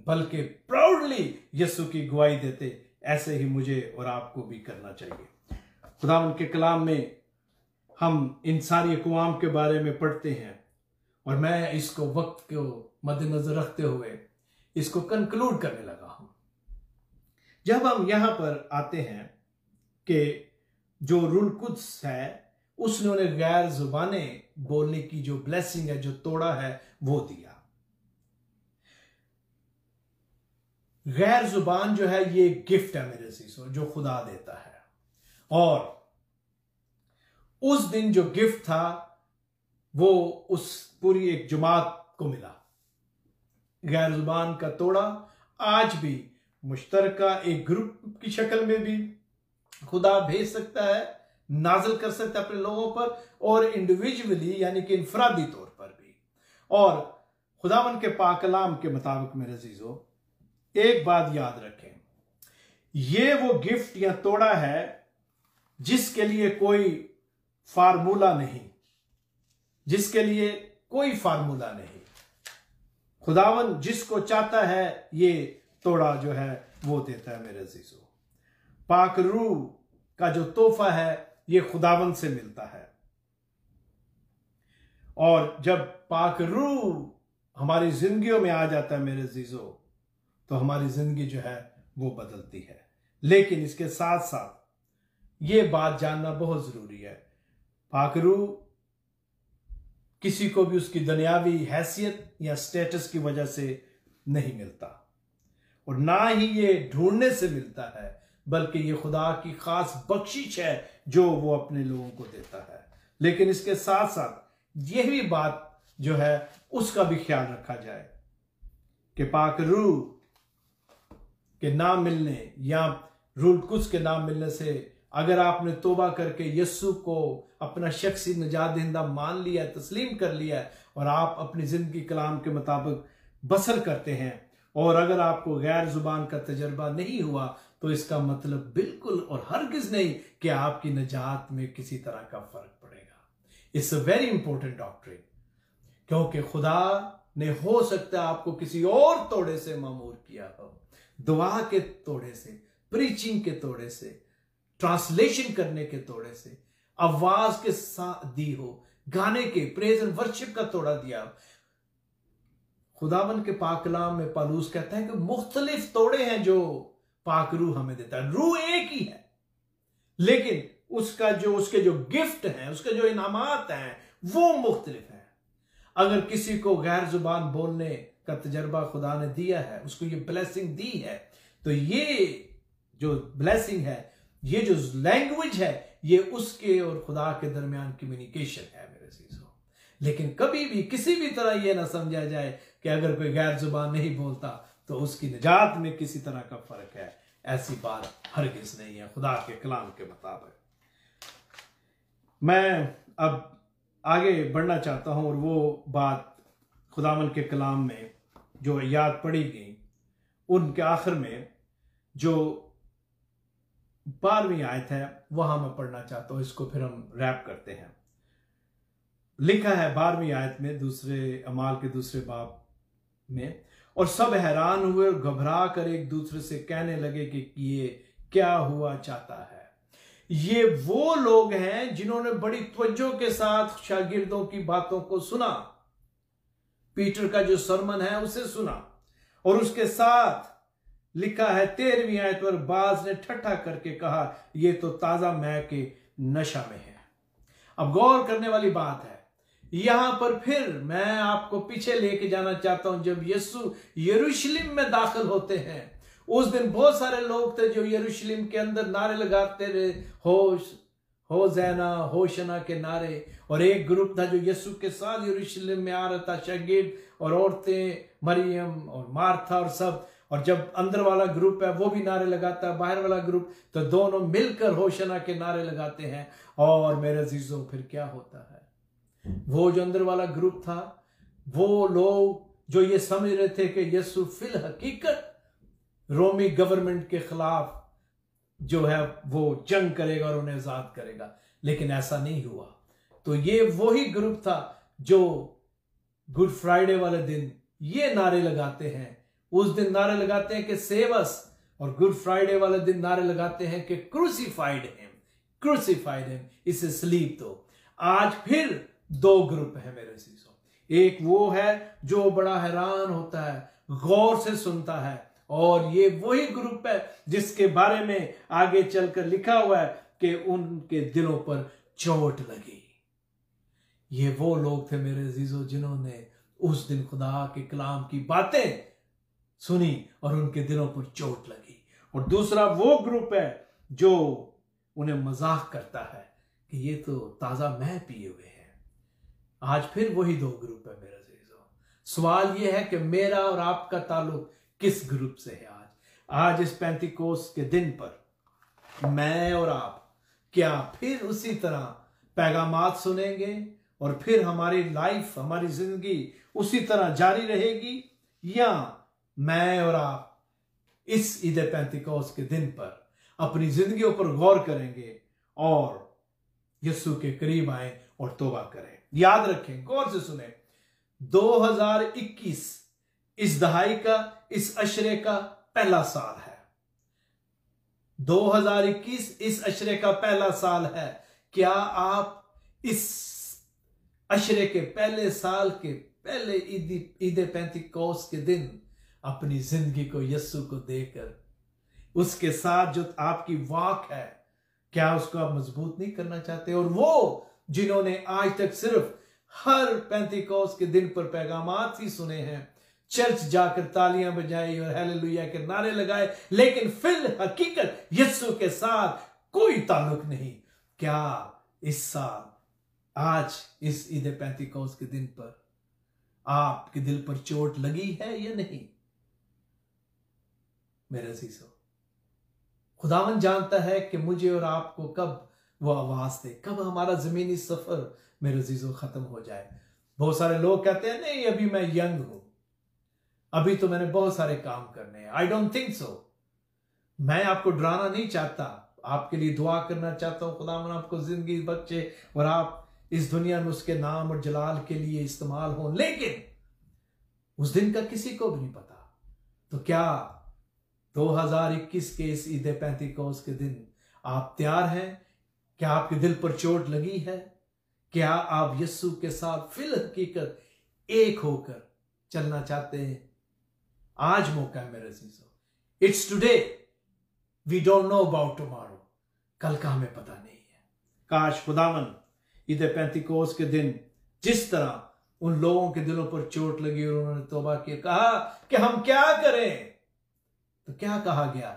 बल्कि प्राउडली यीशु की गवाही देते, ऐसे ही मुझे और आपको भी करना चाहिए। खुदावंद के कलाम में हम इन सारी अक़वाम के बारे में पढ़ते हैं और मैं इसको वक्त को मद्देनजर रखते हुए इसको कंक्लूड करने लगा हूं। जब हम यहां पर आते हैं कि जो रूल कुद्स है उसने उन्हें गैर जुबानें बोलने की जो ब्लेसिंग है, जो तोड़ा है, वो दिया। गैर जुबान जो है ये गिफ्ट है मेरे अजीजों, जो खुदा देता है। और उस दिन जो गिफ्ट था वो उस पूरी एक जमात को मिला। गैर जुबान का तोड़ा आज भी मुश्तरका एक ग्रुप की शक्ल में भी खुदा भेज सकता है, नाजिल कर सकता है अपने लोगों पर, और इंडिविजुअली यानी कि इनफरादी तौर पर भी। और खुदावन के पाक कलाम के मुताबिक मेरे अजीजों, एक बात याद रखें, ये वो गिफ्ट या तोड़ा है जिसके लिए कोई फार्मूला नहीं, जिसके लिए कोई फार्मूला नहीं। खुदावन जिसको चाहता है ये तोड़ा जो है वो देता है मेरे अजीजों। पाक रूह का जो तोहफा है ये खुदावन से मिलता है, और जब पाक रूह हमारी जिंदगियों में आ जाता है मेरे अजीजों, तो हमारी जिंदगी जो है वो बदलती है। लेकिन इसके साथ साथ ये बात जानना बहुत जरूरी है, पाक रूह किसी को भी उसकी दुनियावी हैसियत या स्टेटस की वजह से नहीं मिलता, और ना ही ये ढूंढने से मिलता है, बल्कि ये खुदा की खास बख्शिश है जो वो अपने लोगों को देता है। लेकिन इसके साथ साथ यह भी बात जो है उसका भी ख्याल रखा जाए कि पाक रूह के ना मिलने या रूह कुद्स के ना मिलने से, अगर आपने तौबा करके यीशु को अपना शख्सी निजात दहिंदा मान लिया, तस्लीम कर लिया है, और आप अपनी जिंदगी कलाम के मुताबिक बसर करते हैं, और अगर आपको गैर जुबान का तजर्बा नहीं हुआ, तो इसका मतलब बिल्कुल और हरगिज नहीं कि आपकी निजात में किसी तरह का फर्क पड़ेगा। It's a very important doctrine, क्योंकि खुदा ने हो सकता है आपको किसी और तोड़े से मामूर किया हो, दुआ के तोड़े से, प्रीचिंग के तोड़े से, ट्रांसलेशन करने के तोड़े से, आवाज के साथ दी हो, गाने के, प्रेज एंड वर्शिप का तोड़ा दिया। खुदावन के पाक कलाम में पौलुस कहता है कि मुख्तलिफ तोड़े हैं जो पाक रूह हमें देता है। रूह एक ही है, लेकिन उसके जो गिफ्ट हैं, उसके जो इनामात हैं, वो मुख्तलिफ हैं। अगर किसी को गैर जुबान बोलने का तजर्बा खुदा ने दिया है, उसको ये ब्लेसिंग दी है, तो ये जो ब्लेसिंग है, ये जो लैंग्वेज है, ये उसके और खुदा के दरमियान कम्युनिकेशन है मेरे अजीजों। लेकिन कभी भी किसी भी तरह यह ना समझा जाए कि अगर कोई गैर जुबान नहीं बोलता तो उसकी निजात में किसी तरह का फर्क है। ऐसी बात हरगिज नहीं है खुदा के कलाम के मुताबिक। मैं अब आगे बढ़ना चाहता हूं, और वो बात खुदावन के कलाम में जो याद पड़ी गई, उनके आखिर में जो 12वीं आयत है वहां मैं पढ़ना चाहता हूं। इसको फिर हम रैप करते हैं। लिखा है 12वीं आयत में, दूसरे अमाल के दूसरे बाब में, और सब हैरान हुए और घबरा कर एक दूसरे से कहने लगे कि ये क्या हुआ चाहता है। ये वो लोग हैं जिन्होंने बड़ी तवज्जो के साथ शागिर्दों की बातों को सुना, पीटर का जो सरमन है उसे सुना, और उसके साथ लिखा है 13वीं आयत पर, बाज ने ठट्ठा करके कहा ये तो ताजा मै के नशा में है। अब गौर करने वाली बात है, यहां पर फिर मैं आपको पीछे लेके जाना चाहता हूं। जब यीशु यरूशलेम में दाखिल होते हैं, उस दिन बहुत सारे लोग थे जो यरूशलेम के अंदर नारे लगाते रहे, होज़ैना होशना के नारे, और एक ग्रुप था जो यीशु के साथ यरूशलेम में आ रहा था, शागिर्द और औरतें, मरियम और मार्था और सब। और जब अंदर वाला ग्रुप है वो भी नारे लगाता है, बाहर वाला ग्रुप, तो दोनों मिलकर होशना के नारे लगाते हैं। और मेरे अजीजों फिर क्या होता है, वो जो अंदर वाला ग्रुप था, वो लोग जो ये समझ रहे थे कि यीशु फिल हकीकत रोमी गवर्नमेंट के खिलाफ जो है वो जंग करेगा और उन्हें आजाद करेगा, लेकिन ऐसा नहीं हुआ। तो ये वही ग्रुप था जो गुड फ्राइडे वाले दिन ये नारे लगाते हैं। उस दिन नारे लगाते हैं कि सेव अस, और गुड फ्राइडे वाले दिन नारे लगाते हैं कि क्रूसीफाइड हिम, क्रूसीफाइड हिम, इसे सलीब दो। आज फिर दो ग्रुप है मेरे चीजों। एक वो है जो बड़ा हैरान होता है, गौर से सुनता है, और ये वही ग्रुप है जिसके बारे में आगे चलकर लिखा हुआ है कि उनके दिलों पर चोट लगी। ये वो लोग थे मेरे अजीजों जिन्होंने उस दिन खुदा के कलाम की बातें सुनी और उनके दिलों पर चोट लगी। और दूसरा वो ग्रुप है जो उन्हें मजाक करता है कि ये तो ताजा मैं पिए हुए हैं। आज फिर वही दो ग्रुप है मेरे अजीजों। सवाल यह है कि मेरा और आपका ताल्लुक किस ग्रुप से है? आज इस पेंतिकोस्त के दिन पर मैं और आप क्या फिर उसी तरह पैगामात सुनेंगे और फिर हमारी लाइफ, हमारी जिंदगी उसी तरह जारी रहेगी, या मैं और आप इस ईद पेंतिकोस्त के दिन पर अपनी जिंदगियों पर गौर करेंगे और यीशु के करीब आए और तौबा करें? याद रखें, गौर से सुने, 2021 इस दहाई का, इस अशरे का पहला साल है। 2021 इस अशरे का पहला साल है। क्या आप इस अशरे के पहले साल के पहले ईद पेंतिकोस्त के दिन अपनी जिंदगी को यीशु को देकर उसके साथ जो आपकी वाक है, क्या उसको आप मजबूत नहीं करना चाहते? और वो जिन्होंने आज तक सिर्फ हर पेंतिकोस्त के दिन पर पैगामात ही सुने हैं, चर्च जाकर तालियां बजाई और हालेलुया के नारे लगाए, लेकिन फिल हकीकत यीशु के साथ कोई ताल्लुक नहीं, क्या इस साल आज इस ईद पेंतिकोस्त के दिन पर आपके दिल पर चोट लगी है या नहीं? मेरे अजीजों, खुदावन जानता है कि मुझे और आपको कब वो आवाज दे, कब हमारा जमीनी सफर मेरे अजीजों खत्म हो जाए। बहुत सारे लोग कहते हैं नहीं अभी मैं यंग हूं, अभी तो मैंने बहुत सारे काम करने हैं। I don't think so. मैं आपको डराना नहीं चाहता, आपके लिए दुआ करना चाहता हूं खुदावन आपको जिंदगी बख्शे और आप इस दुनिया में उसके नाम और जलाल के लिए इस्तेमाल हो, लेकिन उस दिन का किसी को भी नहीं पता। तो क्या 2021 के इस ईद पेंतिकोस्त के दिन आप तैयार हैं? क्या आपके दिल पर चोट लगी है? क्या आप यीशु के साथ फिल हकीकत एक होकर चलना चाहते हैं? आज मौका है मेरे अजीजों। It's today, we don't know about tomorrow, कल का हमें पता नहीं है। काश खुदावन ईद पेंतिकोस्त के दिन जिस तरह उन लोगों के दिलों पर चोट लगी और उन्होंने तौबा किया, कहा कि हम क्या करें, तो क्या कहा गया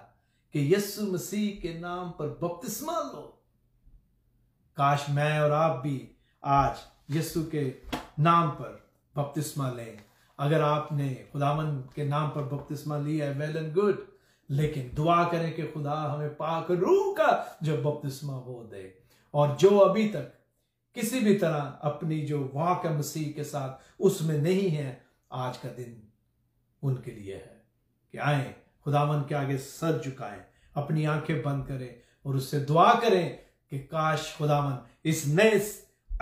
कि यीशु मसीह के नाम पर बपतिस्मा लो। काश मैं और आप भी आज यीशु के नाम पर बपतिस्मा लें। अगर आपने खुदावन के नाम पर बपतिस्मा लिया है, वेल एंड गुड, लेकिन दुआ करें कि खुदा हमें पाक रूह का जो बपतिस्मा वो दे। और जो अभी तक किसी भी तरह अपनी जो वाक है मसीह के साथ उसमें नहीं है, आज का दिन उनके लिए है कि आए खुदावन के आगे सर झुकाएं, अपनी आंखें बंद करें और उससे दुआ करें कि काश खुदावन इस नए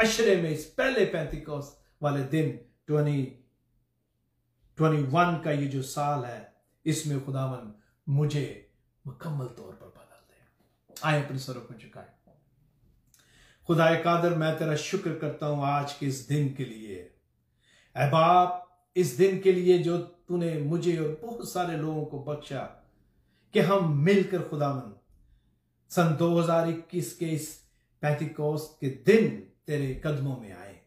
अशरे में इस पहले पेंतिकोस्त वाले दिन 2021 का ये जो साल है, इसमें खुदावन मुझे मुकम्मल तौर पर बदल दे। आए अपने सरों को झुकाएं। खुदाए कादर, मैं तेरा शुक्र करता हूं आज के इस दिन के लिए। ऐ बाप, इस दिन के लिए जो तूने मुझे और बहुत सारे लोगों को बख्शा कि हम मिलकर खुदावन सन 2021 के इस पेंतिकोस्त के दिन तेरे कदमों में आए।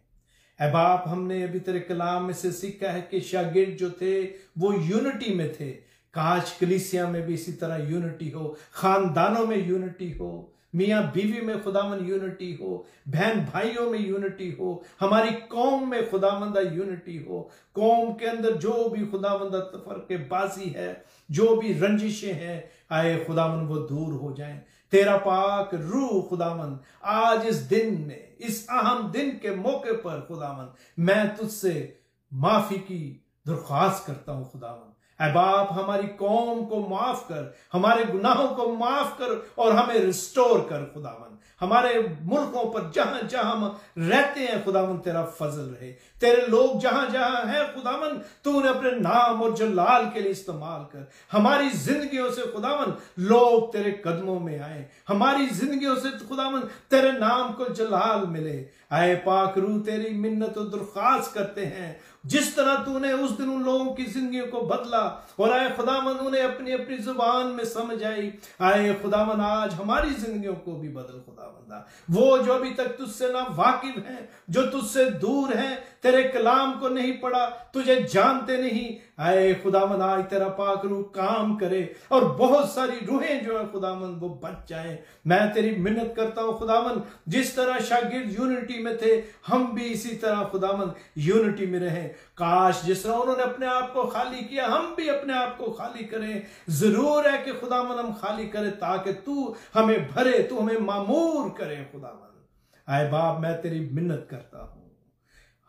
ऐ बाप, हमने अभी तेरे कलाम में से सीखा है कि शागिर्द जो थे वो यूनिटी में थे। काश कलीसिया में भी इसी तरह यूनिटी हो, खानदानों में यूनिटी हो, मियाँ बीवी में खुदावन यूनिटी हो, बहन भाइयों में यूनिटी हो, हमारी कौम में खुदावंदा यूनिटी हो। कौम के अंदर जो भी खुदावंदा फर्केबाजी है, जो भी रंजिशें हैं, आए खुदावन वो दूर हो जाएं। तेरा पाक रूह खुदावन आज इस दिन में, इस अहम दिन के मौके पर खुदावन मैं तुझसे माफी की दरख्वास्त करता हूं खुदावन। ऐ बाप, हमारी कौम को माफ कर, हमारे गुनाहों को माफ कर और हमें रिस्टोर कर खुदावन। हमारे मुल्कों पर जहां जहां हम रहते हैं खुदावन तेरा फजल रहे। तेरे लोग जहां जहां हैं खुदावन तूने अपने नाम और जलाल के लिए इस्तेमाल कर। हमारी जिंदगियों से खुदावन लोग तेरे कदमों में आए, हमारी जिंदगियों से खुदावन तेरे नाम को जलाल मिले। आए पाक रूह, तेरी मिन्नत और दरख्वास्त करते हैं, जिस तरह तूने उस दिन उन लोगों की जिंदगियों को बदला और आए खुदावन उन्हें अपनी अपनी जुबान में समझ आई। आए खुदावन आज हमारी जिंदगियों को भी बदल खुदावंदा। वो जो अभी तक तुझसे ना वाकिफ हैं, जो तुझसे दूर हैं, तेरे कलाम को नहीं पढ़ा, तुझे जानते नहीं, आए खुदावन आज तेरा पाक रूह काम करे और बहुत सारी रूहें जो है खुदावन वो बच जाएं। मैं तेरी मिन्नत करता हूं खुदावन, जिस तरह शागिर्द यूनिटी में थे, हम भी इसी तरह खुदावन यूनिटी में रहें। काश जिस तरह उन्होंने अपने आप को खाली किया, हम भी अपने आप को खाली करें। जरूर है कि खुदावन हम खाली करें ताकि तू हमें भरे, तू हमें मामूर करे खुदावन। आए बाप, मैं तेरी मिन्नत करता हूं,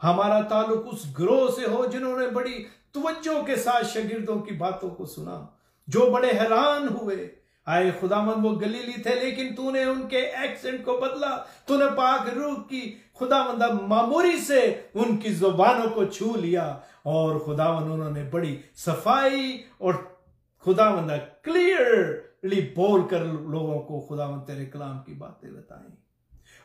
हमारा ताल्लुक उस ग्रोह से हो जिन्होंने बड़ी तवज्जो के साथ शागिर्दों की बातों को सुना, जो बड़े हैरान हुए। आए खुदावन वो गलीली थे लेकिन तूने उनके एक्सेंट को बदला, तूने पाक रूह की खुदावंदा मामूरी से उनकी जुबानों को छू लिया और खुदावन उन्होंने बड़ी सफाई और खुदावंदा क्लियरली बोलकर लोगों को खुदावन तेरे कलाम की बातें बताई।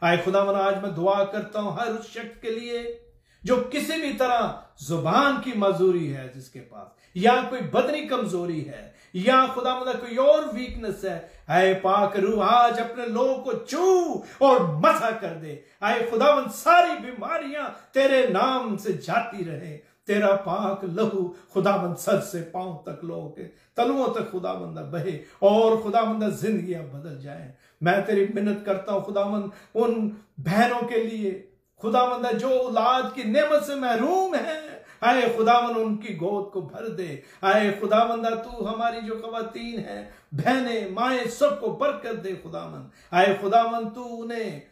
आए खुदावन, आज मैं दुआ करता हूं हर उस शख्स के लिए जो किसी भी तरह जुबान की मजूरी है, जिसके पास या कोई बदनी कमजोरी है या खुदावंदा कोई और वीकनेस है। आए पाक रूह आज अपने लोगों को छू और मसा कर दे। आए खुदावंद सारी बीमारियां तेरे नाम से जाती रहे। तेरा पाक लहू खुदावंद सर से पांव तक लोगों के तलुओं तक खुदावंदा बहे और खुदावंदा जिंदगियां बदल जाए। मैं तेरी मिन्नत करता हूं खुदावंद उन बहनों के लिए खुदावंदा जो औलाद की नेमत से महरूम है। आए खुदावन उनकी गोद को भर दे। आए खुदावंदा तू हमारी जो खवातीन है, बहनें, माएं, सबको बरकत दे खुदावन। आए खुदावन तू उन्हें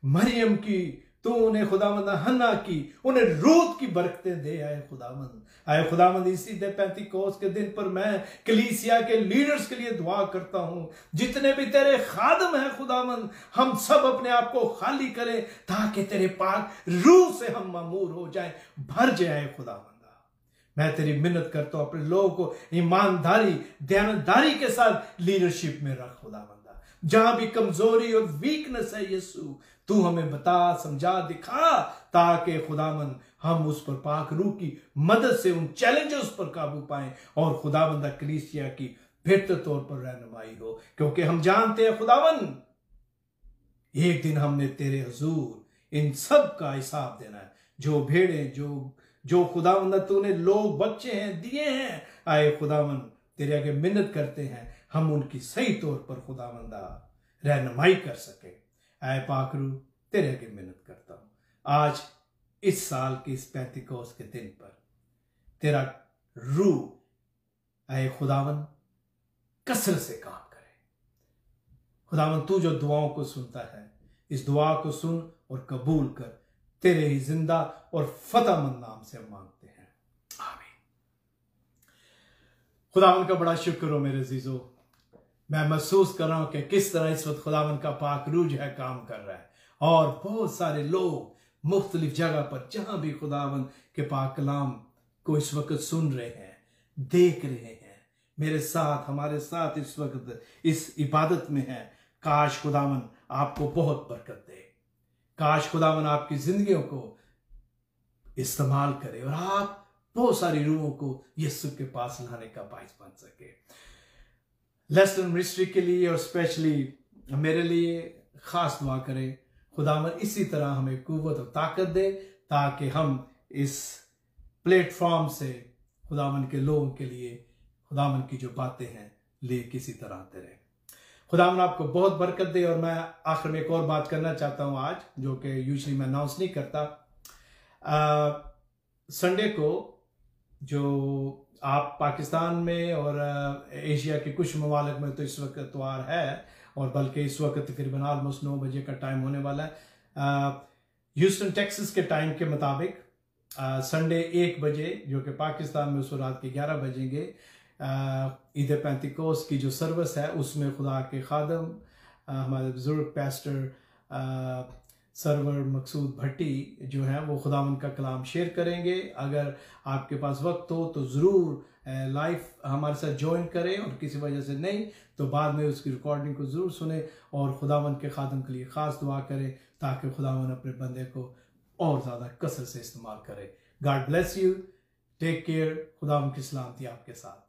मरियम की, तू उन्हें खुदावंदा हन्ना की, उन्हें रूत की बरकतें दे। आए खुदावंद, आए खुदावंद इसी पेंतिकोस्त के दिन पर मैं कलीसिया के लीडर्स के लिए दुआ करता हूं, जितने भी तेरे खादम हैं खुदावंद, हम सब अपने आप को खाली करें ताकि तेरे पाक रूह से हम मामूर हो जाएं, भर जाए खुदावंदा। मैं तेरी मिन्नत करता हूं अपने लोगों को ईमानदारी, दयानतदारी के साथ लीडरशिप में रख खुदावंदा। जहां भी कमजोरी और वीकनेस है यीशु तू हमें बता, समझा, दिखा, ताकि खुदावन हम उस पर पाक रूह की मदद से उन चैलेंजेस पर काबू पाएं और खुदावंदा कलीसिया की बेहतर तौर पर रहनुमाई हो। क्योंकि हम जानते हैं खुदावन एक दिन हमने तेरे हुजूर इन सब का हिसाब देना है। जो भेड़े जो खुदावंदा तूने लोग बच्चे हैं दिए हैं, आए खुदावन तेरे आगे मिन्नत करते हैं हम उनकी सही तौर पर खुदावंदा रहनुमाई कर सके। आए पाक रूह तेरे आगे मिन्नत करता हूं आज इस साल के इस पेंतिकोस्त के दिन पर तेरा रूह आए खुदावन कसरत से काम करे। खुदावन तू जो दुआओं को सुनता है, इस दुआ को सुन और कबूल कर। तेरे ही जिंदा और फतेहमंद नाम से हम मांगते हैं, आमीन। खुदावन का बड़ा शुक्र हो मेरे अजीजों। मैं महसूस कर रहा हूं कि किस तरह इस वक्त खुदावन का पाक रूह जो है काम कर रहा है और बहुत सारे लोग मुख्तलिफ जगह पर जहां भी खुदावन के पाक कलाम को इस वक्त सुन रहे हैं, देख रहे हैं, मेरे साथ, हमारे साथ इस वक्त इस इबादत में है, काश खुदावन आपको बहुत बरकत दे। काश खुदावन आपकी जिंदगियों को इस्तेमाल करे और आप बहुत सारी रूहों को यीशु के पास लाने का बाइस बन सके। लेस्टर मिनिस्ट्री के लिए और स्पेशली मेरे लिए खास दुआ करें, खुदावन इसी तरह हमें कुव्वत और ताकत दे ताकि हम इस प्लेटफॉर्म से खुदावन के लोगों के लिए खुदावन की जो बातें हैं ले किसी तरह आते रहे। खुदावन आपको बहुत बरकत दे। और मैं आखिर में एक और बात करना चाहता हूं आज, जो कि यूजुअली मैं अनाउंस नहीं करता। संडे को जो आप पाकिस्तान में और एशिया के कुछ ममालिक में तो इस वक्त इतवार है, और बल्कि इस वक्त तकरीबन ऑलमोस्ट 9 बजे का टाइम होने वाला है। ह्यूस्टन टेक्सास के टाइम के मुताबिक संडे 1 बजे, जो कि पाकिस्तान में उस रात के 11 बजेंगे, ईद पेंतिकोस्त की जो सर्विस है उसमें खुदा के खादम हमारे बुजुर्ग पैस्टर सरवर मकसूद भट्टी जो है वो खुदावन का कलाम शेयर करेंगे। अगर आपके पास वक्त हो तो ज़रूर लाइव हमारे साथ ज्वाइन करें, और किसी वजह से नहीं तो बाद में उसकी रिकॉर्डिंग को ज़रूर सुने और खुदावन के खादम के लिए ख़ास दुआ करें ताकि खुदावन अपने बंदे को और ज़्यादा कसरत से इस्तेमाल करे। God bless you, take care, खुदावन की सलामती आपके साथ।